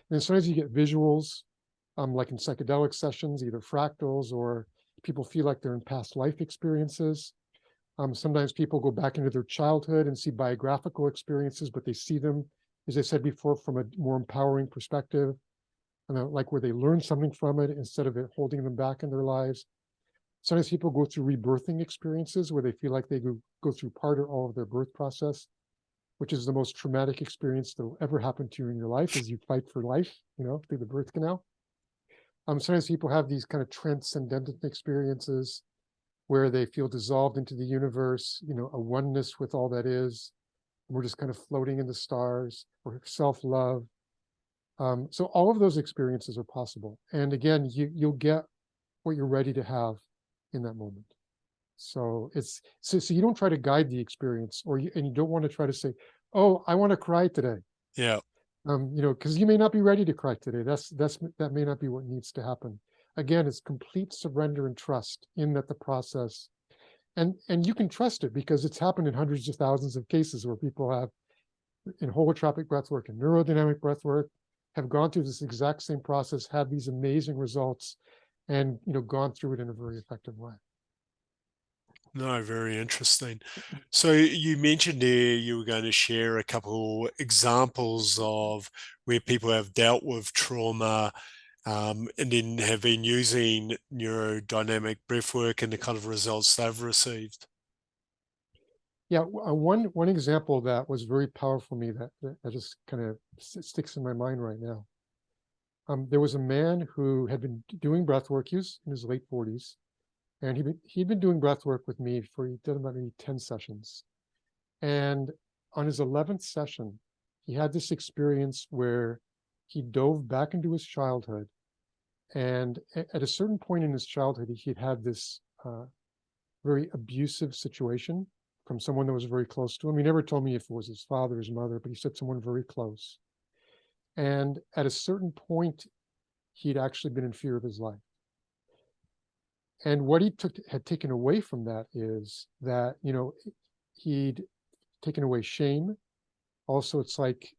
And sometimes you get visuals, like in psychedelic sessions, either fractals, or people feel like they're in past life experiences. Sometimes people go back into their childhood and see biographical experiences, but they see them, as I said before, from a more empowering perspective, like where they learn something from it instead of it holding them back in their lives. Sometimes people go through rebirthing experiences where they feel like they go through part or all of their birth process, which is the most traumatic experience that will ever happen to you in your life as you fight for life, through the birth canal. Sometimes people have these kind of transcendent experiences where they feel dissolved into the universe, a oneness with all that is. We're just kind of floating in the stars, or self-love. So all of those experiences are possible. And again, you'll get what you're ready to have in that moment. So so you don't try to guide the experience, and you don't want to try to say, "Oh, I want to cry today." Yeah. Because you may not be ready to cry today. That may not be what needs to happen. Again, it's complete surrender and trust in that the process, and you can trust it because it's happened in hundreds of thousands of cases where people have, in holotropic breathwork and neurodynamic breathwork, have gone through this exact same process, had these amazing results, and gone through it in a very effective way. No, very interesting. So you mentioned there you were going to share a couple examples of where people have dealt with trauma, and then have been using neurodynamic breathwork and the kind of results they've received. Yeah, one example that was very powerful for me that just kind of sticks in my mind right now. There was a man who had been doing breath work. He was in his late 40s, and he'd been doing breath work with me for, he did about maybe 10 sessions. And on his 11th session, he had this experience where he dove back into his childhood. And at a certain point in his childhood, he'd had this very abusive situation from someone that was very close to him. He never told me if it was his father or his mother, but he said someone very close. And at a certain point, he'd actually been in fear of his life. And what he had taken away from that is that, he'd taken away shame. Also, it's like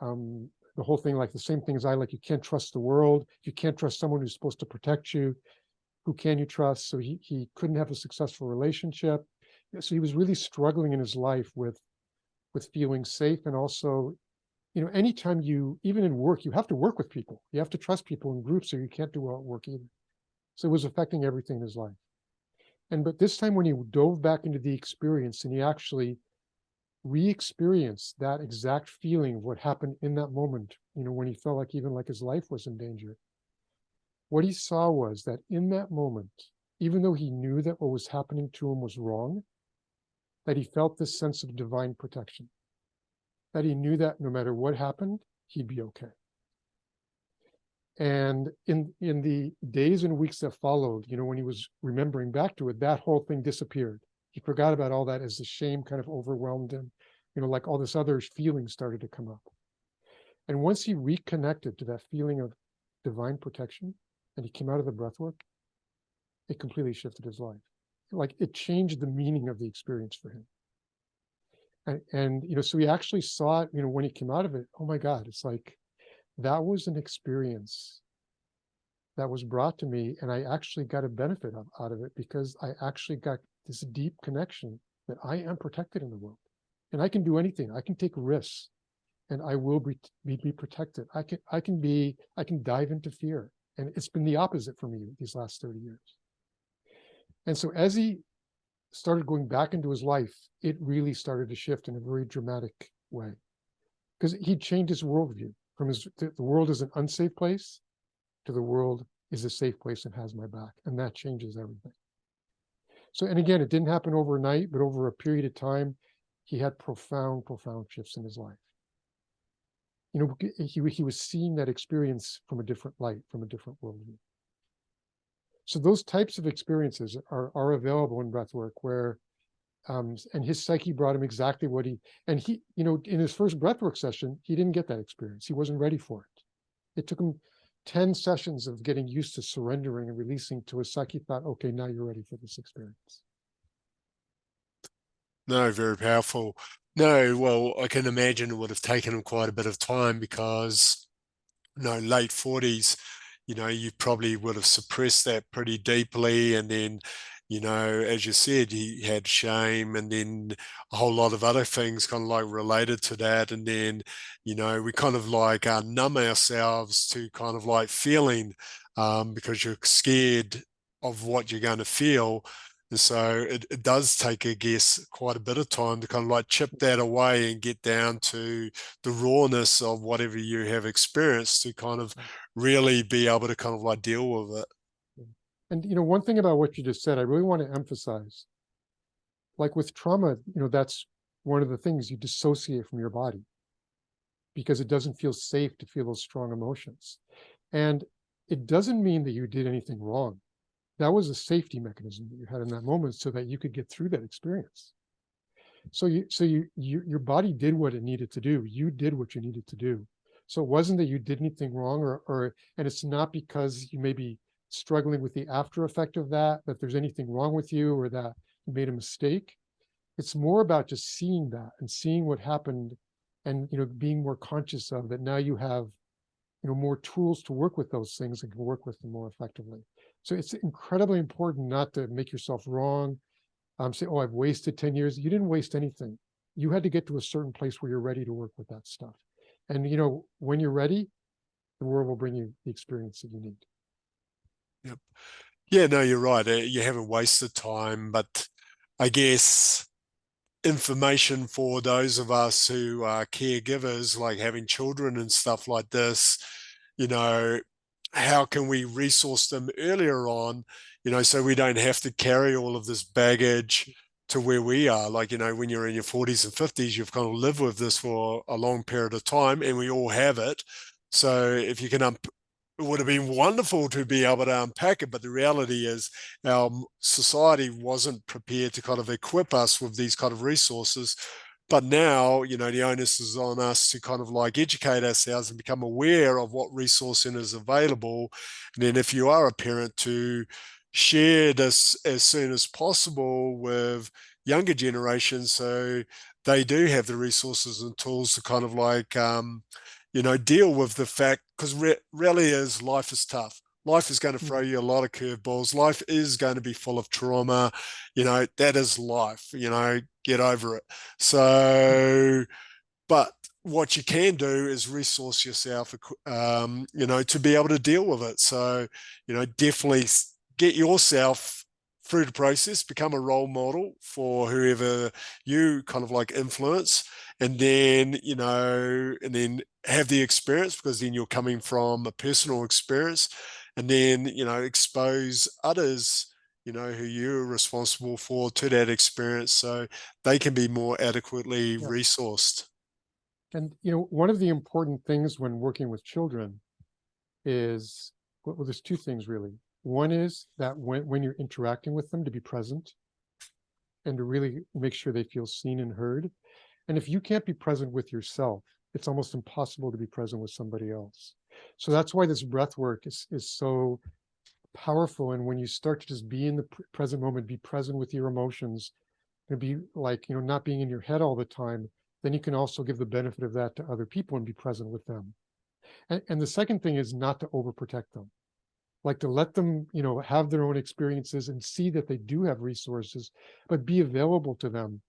the whole thing, like the same thing as like you can't trust the world. You can't trust someone who's supposed to protect you. Who can you trust? So he couldn't have a successful relationship. So he was really struggling in his life with feeling safe. And also, anytime even in work, you have to work with people. You have to trust people in groups, or you can't do well at work either. So it was affecting everything in his life. But this time when he dove back into the experience and he actually re-experienced that exact feeling of what happened in that moment, when he felt like even like his life was in danger, what he saw was that in that moment, even though he knew that what was happening to him was wrong, that he felt this sense of divine protection, that he knew that no matter what happened, he'd be okay. And in the days and weeks that followed, when he was remembering back to it, that whole thing disappeared. He forgot about all that as the shame kind of overwhelmed him, like all this other feeling started to come up. And once he reconnected to that feeling of divine protection and he came out of the breathwork, it completely shifted his life. Like it changed the meaning of the experience for him. And so he actually saw it, when he came out of it, oh my God, it's like, that was an experience that was brought to me, and I actually got a benefit out of it because I actually got this deep connection that I am protected in the world, and I can do anything. I can take risks, and I will be protected. I can dive into fear, and it's been the opposite for me these last 30 years. And so as he started going back into his life, it really started to shift in a very dramatic way because he changed his worldview from the world is an unsafe place to the world is a safe place and has my back. And that changes everything. So, and again, it didn't happen overnight, but over a period of time, he had profound, profound shifts in his life. He was seeing that experience from a different light, from a different worldview. So those types of experiences are available in breathwork where, and his psyche brought him exactly what he, and he, in his first breathwork session, he didn't get that experience. He wasn't ready for it. It took him 10 sessions of getting used to surrendering and releasing to his psyche thought, okay, now you're ready for this experience. No, very powerful. No, well, I can imagine it would have taken him quite a bit of time because, late 40s, you probably would have suppressed that pretty deeply. And then, as you said, he had shame and then a whole lot of other things kind of like related to that. And then, we kind of like numb ourselves to kind of like feeling because you're scared of what you're going to feel. And so it does take, I guess, quite a bit of time to kind of like chip that away and get down to the rawness of whatever you have experienced to kind of really be able to kind of like deal with it. And one thing about what you just said, I really want to emphasize, like with trauma, that's one of the things you dissociate from your body because it doesn't feel safe to feel those strong emotions. And it doesn't mean that you did anything wrong. That was a safety mechanism that you had in that moment so that you could get through that experience. So your body did what it needed to do. You did what you needed to do. So it wasn't that you did anything wrong and it's not because you may be struggling with the after effect of that there's anything wrong with you or that you made a mistake. It's more about just seeing that and seeing what happened and, being more conscious of that. Now you have, more tools to work with those things and can work with them more effectively. So it's incredibly important not to make yourself wrong, say, oh, I've wasted 10 years. You didn't waste anything. You had to get to a certain place where you're ready to work with that stuff. And, when you're ready, the world will bring you the experience that you need. Yep. Yeah, no, you're right. You haven't wasted time, but I guess information for those of us who are caregivers, like having children and stuff like this, you know, how can we resource them earlier on, so we don't have to carry all of this baggage to where we are. Like, when you're in your 40s and 50s, you've kind of lived with this for a long period of time, and we all have it. So if you can it would have been wonderful to be able to unpack it, but the reality is our society wasn't prepared to kind of equip us with these kind of resources. But now, the onus is on us to kind of like educate ourselves and become aware of what resourcing is available. And then if you are a parent, to share this as soon as possible with younger generations, so they do have the resources and tools to kind of like, deal with the fact, because really is life is tough. Life is going to throw you a lot of curveballs. Life is going to be full of trauma. That is life, get over it. So, but what you can do is resource yourself, to be able to deal with it. So, definitely get yourself through the process, become a role model for whoever you kind of like influence, and then, and then have the experience, because then you're coming from a personal experience, and then, expose others, who you're responsible for, to that experience, so they can be more adequately Yeah. resourced. And, one of the important things when working with children is, well, there's two things really. One is that when you're interacting with them, to be present and to really make sure they feel seen and heard. And if you can't be present with yourself, it's almost impossible to be present with somebody else. So that's why this breath work is so powerful. And when you start to just be in the present moment, be present with your emotions, and be like, not being in your head all the time, then you can also give the benefit of that to other people and be present with them. And the second thing is not to overprotect them, like to let them, have their own experiences and see that they do have resources, but be available to them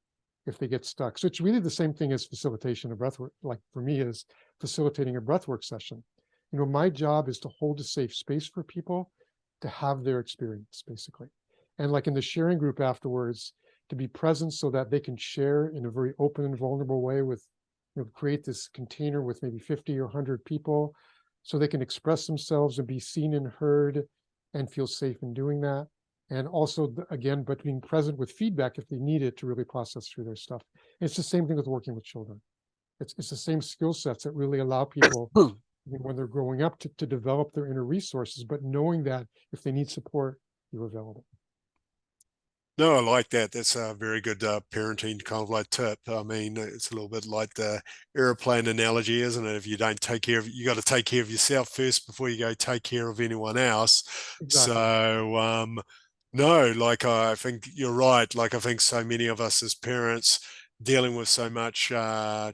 if they get stuck. So it's really the same thing as facilitation of breathwork. Like for me, is facilitating a breathwork session. My job is to hold a safe space for people to have their experience, basically. And like in the sharing group afterwards, to be present so that they can share in a very open and vulnerable way with, create this container with maybe 50 or 100 people, so they can express themselves and be seen and heard and feel safe in doing that. And also, again, but being present with feedback if they need it to really process through their stuff. And it's the same thing with working with children. It's the same skill sets that really allow people, when they're growing up, to develop their inner resources, but knowing that if they need support, you're available. No, I like that. That's a very good parenting kind of like tip. I mean, it's a little bit like the airplane analogy, isn't it? If you don't take care of, you got to take care of yourself first before you go take care of anyone else. Exactly. So, no, like I think you're right. Like I think so many of us as parents dealing with so much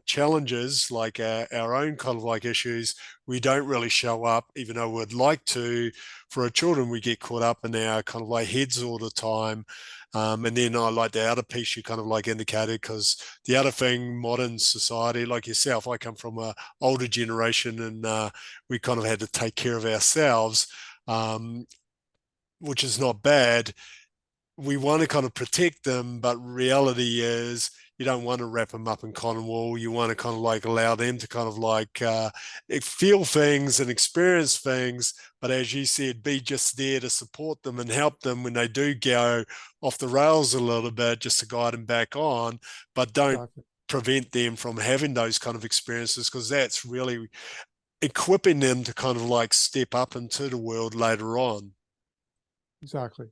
challenges, like our own kind of like issues, we don't really show up, even though we'd like to. For our children, we get caught up in our kind of like heads all the time. And then I like the outer piece you kind of like indicated, because the other thing, modern society, like yourself, I come from a older generation, and we kind of had to take care of ourselves, which is not bad. We want to kind of protect them, but reality is you don't want to wrap them up in cotton wool. You want to kind of like allow them to kind of like feel things and experience things. But as you said, be just there to support them and help them when they do go off the rails a little bit, just to guide them back on. But don't Exactly. prevent them from having those kind of experiences, because that's really equipping them to kind of like step up into the world later on. Exactly.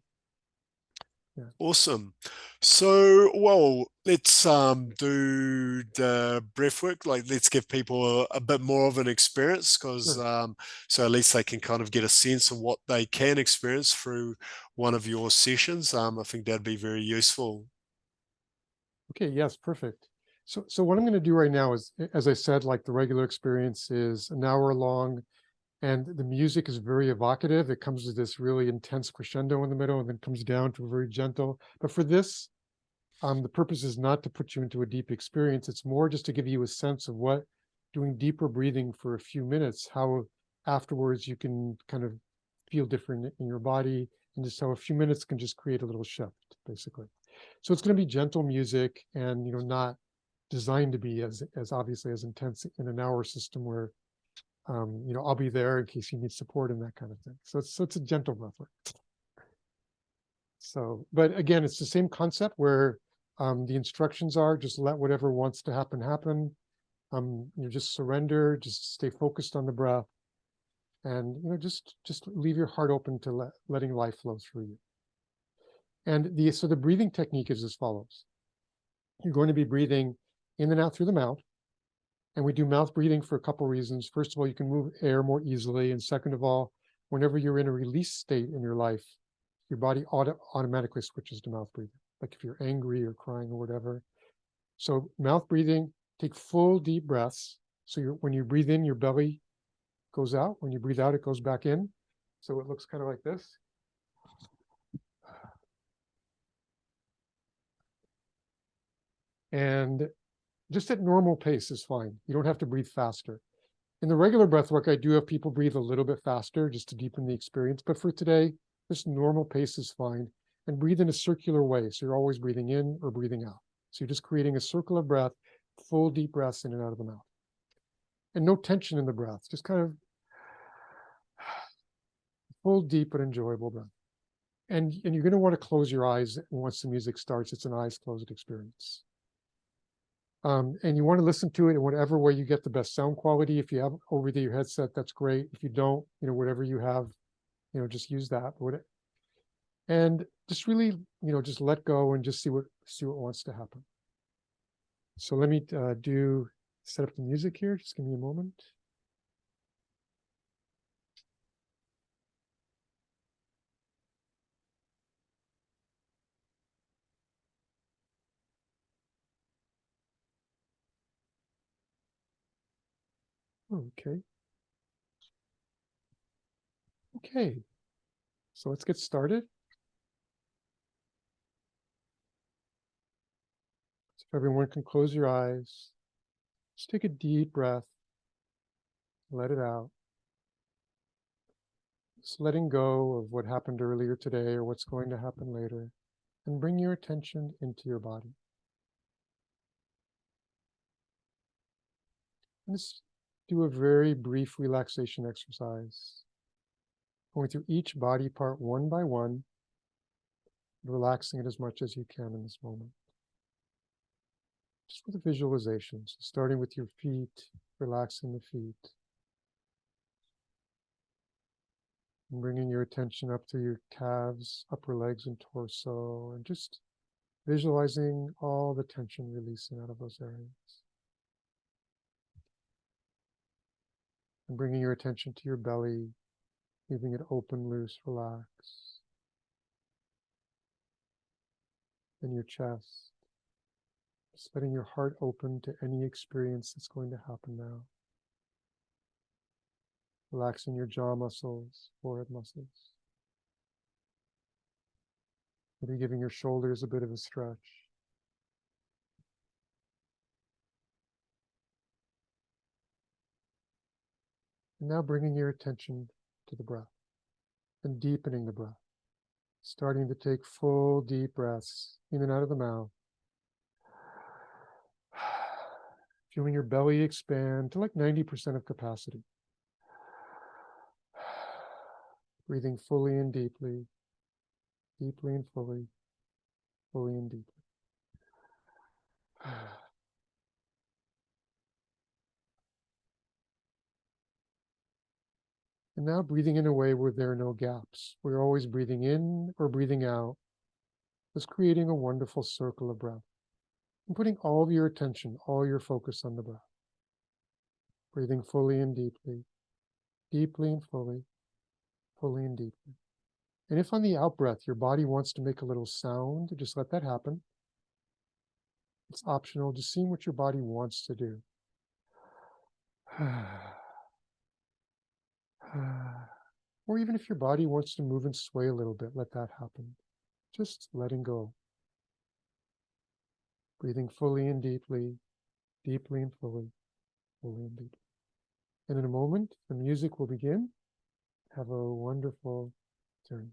Yeah. Awesome. So, well, let's do the breath work. Like, let's give people a bit more of an experience, because Sure. so at least they can kind of get a sense of what they can experience through one of your sessions. I think that'd be very useful. Okay. Yes. Perfect. So what I'm going to do right now is, as I said, like the regular experience is an hour long, and the music is very evocative. It comes to this really intense crescendo in the middle and then comes down to a very gentle. But for this, The purpose is not to put you into a deep experience. It's more just to give you a sense of what doing deeper breathing for a few minutes, how afterwards you can kind of feel different in your body, and just how a few minutes can just create a little shift, basically. So it's going to be gentle music, and not designed to be as obviously as intense in an hour system where I'll be there in case you need support and that kind of thing. So it's a gentle breath work. So, but again, it's the same concept where the instructions are just let whatever wants to happen happen. Just surrender, just stay focused on the breath, and just leave your heart open to letting life flow through you. And the breathing technique is as follows. You're going to be breathing in and out through the mouth. And we do mouth breathing for a couple reasons. First of all, you can move air more easily. And second of all, whenever you're in a release state in your life, your body automatically switches to mouth breathing. Like if you're angry or crying or whatever. So mouth breathing, take full deep breaths. So when you breathe in, your belly goes out. When you breathe out, it goes back in. So it looks kind of like this. And just at normal pace is fine. You don't have to breathe faster. In the regular breath work, I do have people breathe a little bit faster just to deepen the experience. But for today, this normal pace is fine. And breathe in a circular way. So you're always breathing in or breathing out. So you're just creating a circle of breath, full deep breaths in and out of the mouth. And no tension in the breath, just kind of full, deep, but enjoyable breath. And you're going to want to close your eyes once the music starts. It's an eyes closed experience. And you want to listen to it in whatever way you get the best sound quality. If you have over-the-ear headset, that's great. If you don't, whatever you have, just use that. And just really, just let go and just see what wants to happen. So let me set up the music here. Just give me a moment. Okay. Okay. So let's get started. So if everyone can close your eyes, just take a deep breath, let it out. Just letting go of what happened earlier today or what's going to happen later, and bring your attention into your body. And just do a very brief relaxation exercise, going through each body part one by one, relaxing it as much as you can in this moment. Just with a visualization, so starting with your feet, relaxing the feet, and bringing your attention up through your calves, upper legs, and torso, and just visualizing all the tension releasing out of those areas. And bringing your attention to your belly, leaving it open, loose, relaxed. And your chest. Just letting your heart open to any experience that's going to happen now. Relaxing your jaw muscles, forehead muscles. Maybe giving your shoulders a bit of a stretch. And now bringing your attention to the breath and deepening the breath. Starting to take full deep breaths in and out of the mouth. Feeling your belly expand to like 90% of capacity. Breathing fully and deeply, deeply and fully, fully and deeply. And now breathing in a way where there are no gaps. We're always breathing in or breathing out, just creating a wonderful circle of breath. And putting all of your attention, all your focus on the breath. Breathing fully and deeply, deeply and fully, fully and deeply. And if on the out breath your body wants to make a little sound, just let that happen. It's optional, just seeing what your body wants to do. Or even if your body wants to move and sway a little bit, let that happen. Just letting go. Breathing fully and deeply, deeply and fully, fully and deeply. And in a moment, the music will begin. Have a wonderful turn.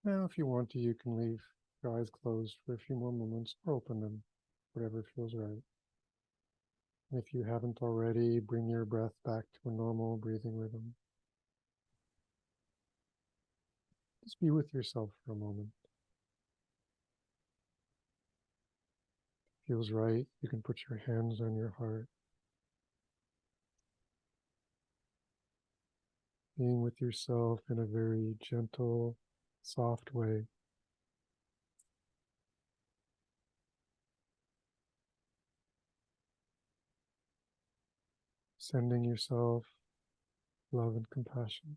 Now, if you want to, you can leave your eyes closed for a few more moments or open them, whatever feels right. And if you haven't already, bring your breath back to a normal breathing rhythm. Just be with yourself for a moment. If it feels right, you can put your hands on your heart. Being with yourself in a very gentle, soft way. Sending yourself love and compassion.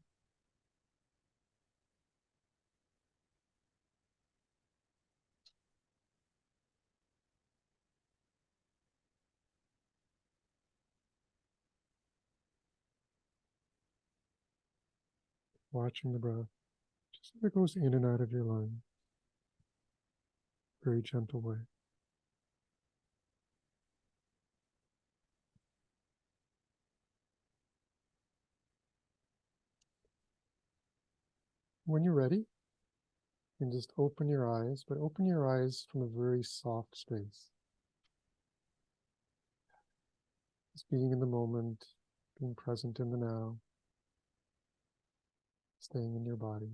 Watching the breath, just as it goes in and out of your lungs. Very gentle way. When you're ready, you can just open your eyes, but open your eyes from a very soft space. Just being in the moment, being present in the now, staying in your body.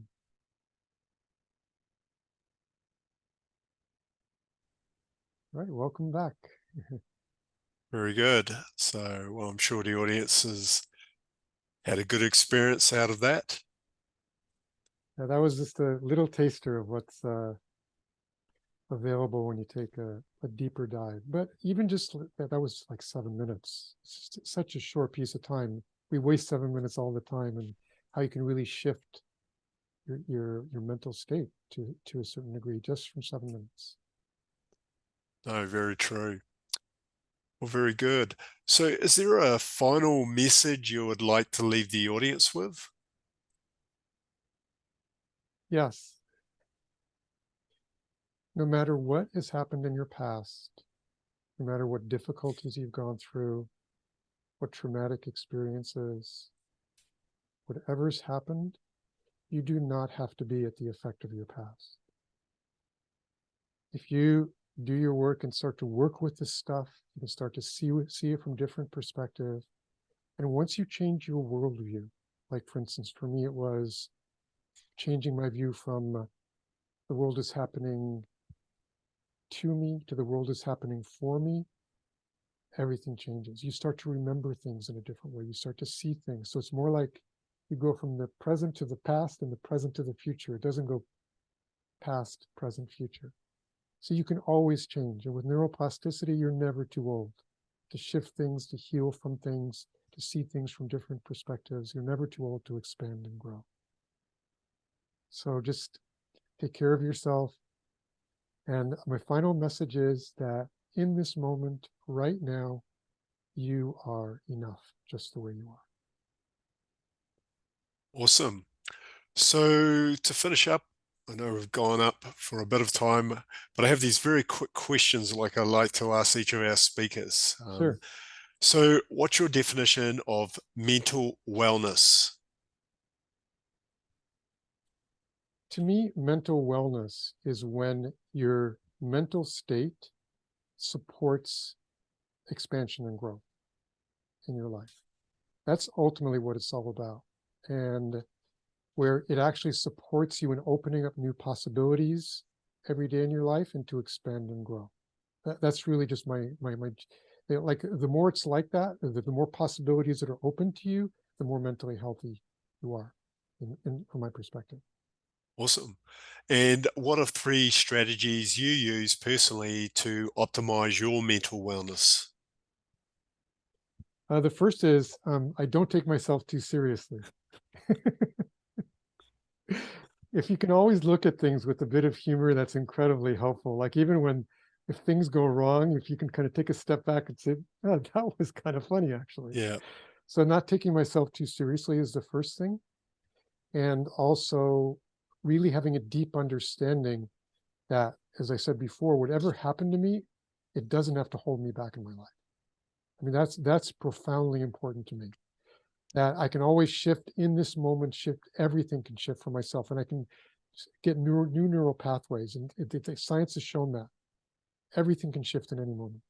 All right, welcome back. Very good. So, well, I'm sure the audience has had a good experience out of that. Now, that was just a little taster of what's available when you take a deeper dive. But even just that was like 7 minutes. It's just such a short piece of time. We waste 7 minutes all the time, and how you can really shift your mental state to a certain degree just from 7 minutes. No, very true. Well, very good. So, is there a final message you would like to leave the audience with? Yes. No matter what has happened in your past, no matter what difficulties you've gone through, what traumatic experiences, whatever's happened, you do not have to be at the effect of your past. If you do your work and start to work with this stuff, you can start to see it from different perspective. And once you change your worldview, like for instance, for me, it was changing my view from the world is happening to me to the world is happening for me, everything changes. You start to remember things in a different way. You start to see things. So it's more like you go from the present to the past and the present to the future. It doesn't go past, present, future. So you can always change. And with neuroplasticity, you're never too old to shift things, to heal from things, to see things from different perspectives. You're never too old to expand and grow. So just take care of yourself. And my final message is that in this moment, right now, you are enough just the way you are. Awesome. So, to finish up, I know we've gone up for a bit of time, but I have these very quick questions like I like to ask each of our speakers. Sure. So, what's your definition of mental wellness? To me, mental wellness is when your mental state supports expansion and growth in your life. That's ultimately what it's all about. And where it actually supports you in opening up new possibilities every day in your life and to expand and grow. That's really just my like the more it's like that, the more possibilities that are open to you, the more mentally healthy you are, from my perspective. Awesome. And what are 3 strategies you use personally to optimize your mental wellness? The first is I don't take myself too seriously. If you can always look at things with a bit of humor, that's incredibly helpful. Like even when if things go wrong, if you can kind of take a step back and say, oh, that was kind of funny, actually. Yeah. So not taking myself too seriously is the first thing. And also really having a deep understanding that, as I said before, whatever happened to me, it doesn't have to hold me back in my life. I mean, that's profoundly important to me. That I can always shift in this moment, everything can shift for myself. And I can get new neural pathways, and science has shown that everything can shift in any moment.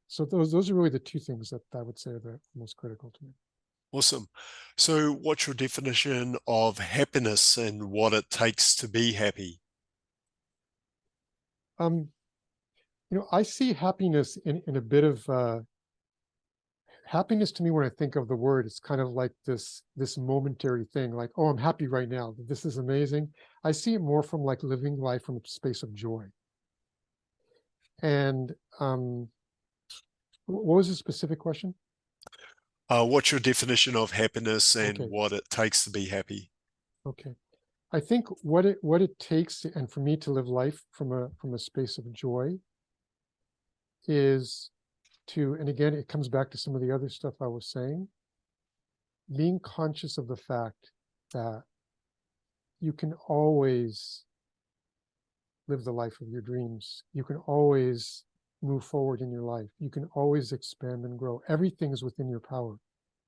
So those are really the two things that I would say are the most critical to me. Awesome. So what's your definition of happiness and what it takes to be happy? Um, I see happiness in a bit of happiness to me. When I think of the word, it's kind of like this momentary thing, like, oh, I'm happy right now. This is amazing. I see it more from like living life from a space of joy. And what was the specific question? What's your definition of happiness and Okay, what it takes to be happy? okay. I think what it takes, and for me to live life from a space of joy, is to, and again, it comes back to some of the other stuff I was saying, being conscious of the fact that you can always live the life of your dreams. You can always move forward in your life. You can always expand and grow. Everything is within your power.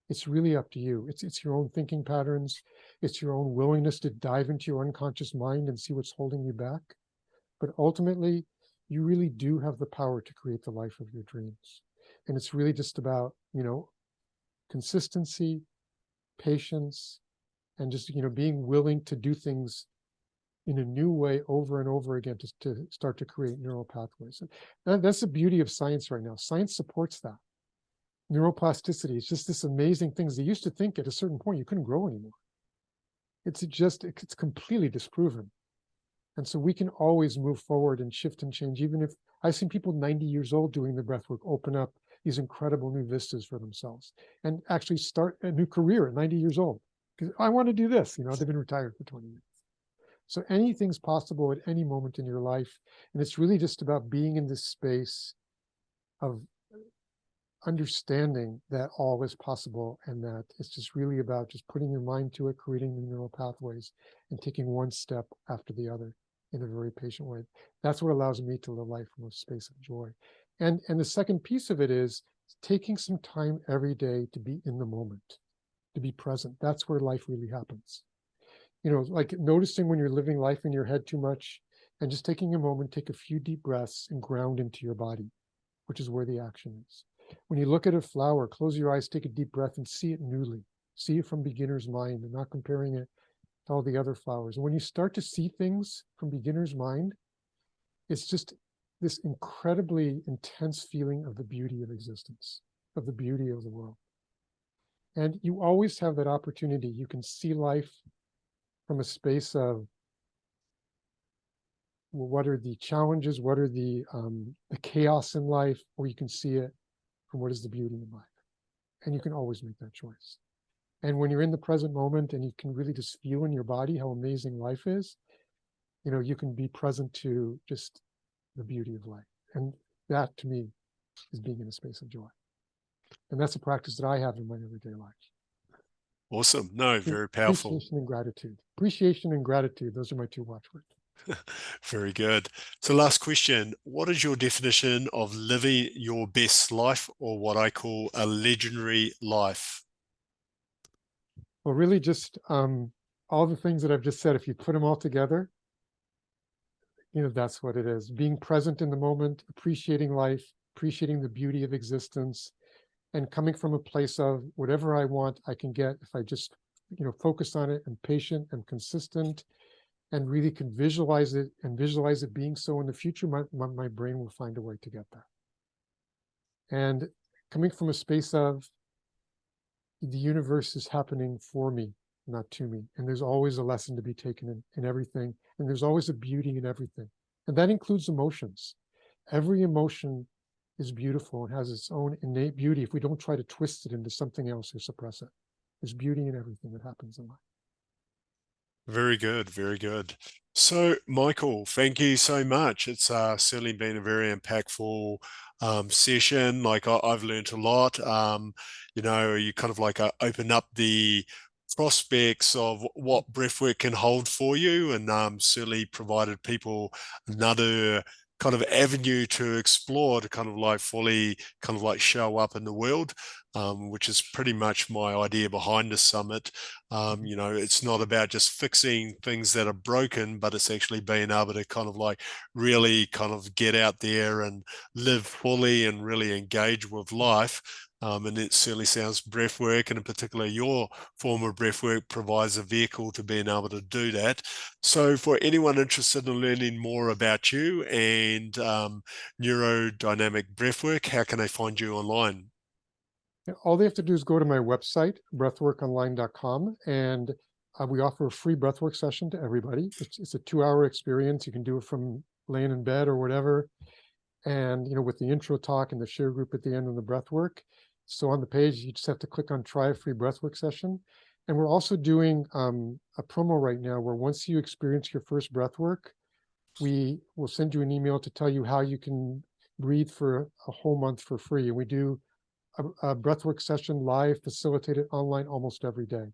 It's really up to you. It's your own thinking patterns. It's your own willingness to dive into your unconscious mind and see what's holding you back. But ultimately, you really do have the power to create the life of your dreams. And it's really just about, consistency, patience, and just, being willing to do things in a new way over and over again to start to create neural pathways. And that's the beauty of science right now. Science supports that. Neuroplasticity is just this amazing things. They used to think at a certain point you couldn't grow anymore. It's completely disproven. And so we can always move forward and shift and change. Even if I've seen people 90 years old doing the breath work open up these incredible new vistas for themselves and actually start a new career at 90 years old. Because I want to do this, they've been retired for 20 years. So anything's possible at any moment in your life. And it's really just about being in this space of understanding that all is possible, and that it's just really about just putting your mind to it, creating new neural pathways, and taking one step after the other in a very patient way. That's what allows me to live life from a space of joy. And the second piece of it is taking some time every day to be in the moment, to be present. That's where life really happens. Like noticing when you're living life in your head too much, and just taking a moment, take a few deep breaths and ground into your body, which is where the action is. When you look at a flower, close your eyes, take a deep breath, and see it newly. See it from beginner's mind and not comparing it to all the other flowers. And when you start to see things from beginner's mind, it's just this incredibly intense feeling of the beauty of existence, of the beauty of the world. And you always have that opportunity. You can see life from a space of, well, what are the challenges, what are the chaos in life, or you can see it from what is the beauty in life. And you can always make that choice. And when you're in the present moment and you can really just feel in your body how amazing life is, you can be present to just the beauty of life. And that to me is being in a space of joy. And that's a practice that I have in my everyday life. Awesome. No, very powerful. Appreciation and gratitude. Appreciation and gratitude. Those are my two watchwords. Very good. So last question, what is your definition of living your best life, or what I call a legendary life? Well, really just all the things that I've just said, if you put them all together, that's what it is. Being present in the moment, appreciating life, appreciating the beauty of existence, and coming from a place of whatever I want, I can get if I just, focus on it, and patient and consistent, and really can visualize it and visualize it being so in the future, my brain will find a way to get there. And coming from a space of the universe is happening for me, not to me. And there's always a lesson to be taken in everything. And there's always a beauty in everything. And that includes emotions. Every emotion is beautiful and has its own innate beauty if we don't try to twist it into something else or suppress it. There's beauty in everything that happens in life. Very good, very good. So, Michael, thank you so much. It's certainly been a very impactful session. Like I've learned a lot. You kind of like open up the prospects of what breathwork can hold for you, and certainly provided people another kind of avenue to explore to kind of like fully kind of like show up in the world, which is pretty much my idea behind the summit. You know, it's not about just fixing things that are broken, but it's actually being able to kind of like really kind of get out there and live fully and really engage with life. And it certainly sounds breath work, and in particular your form of breath work provides a vehicle to being able to do that. So for anyone interested in learning more about you and neurodynamic breathwork, how can they find you online? Yeah, all they have to do is go to my website, breathworkonline.com, and we offer a free breathwork session to everybody. It's a 2-hour experience. You can do it from laying in bed or whatever. And, with the intro talk and the share group at the end of the breathwork. So on the page, you just have to click on try a free breathwork session. And we're also doing a promo right now where once you experience your first breathwork, we will send you an email to tell you how you can breathe for a whole month for free. And we do a breathwork session live, facilitated online almost every day.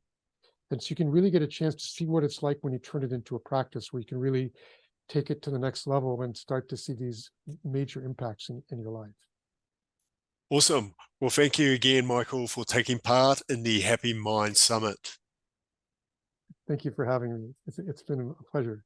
And so you can really get a chance to see what it's like when you turn it into a practice where you can really take it to the next level and start to see these major impacts in your life. Awesome. Well, thank you again, Michael, for taking part in the Happy Mind Summit. Thank you for having me. It's been a pleasure.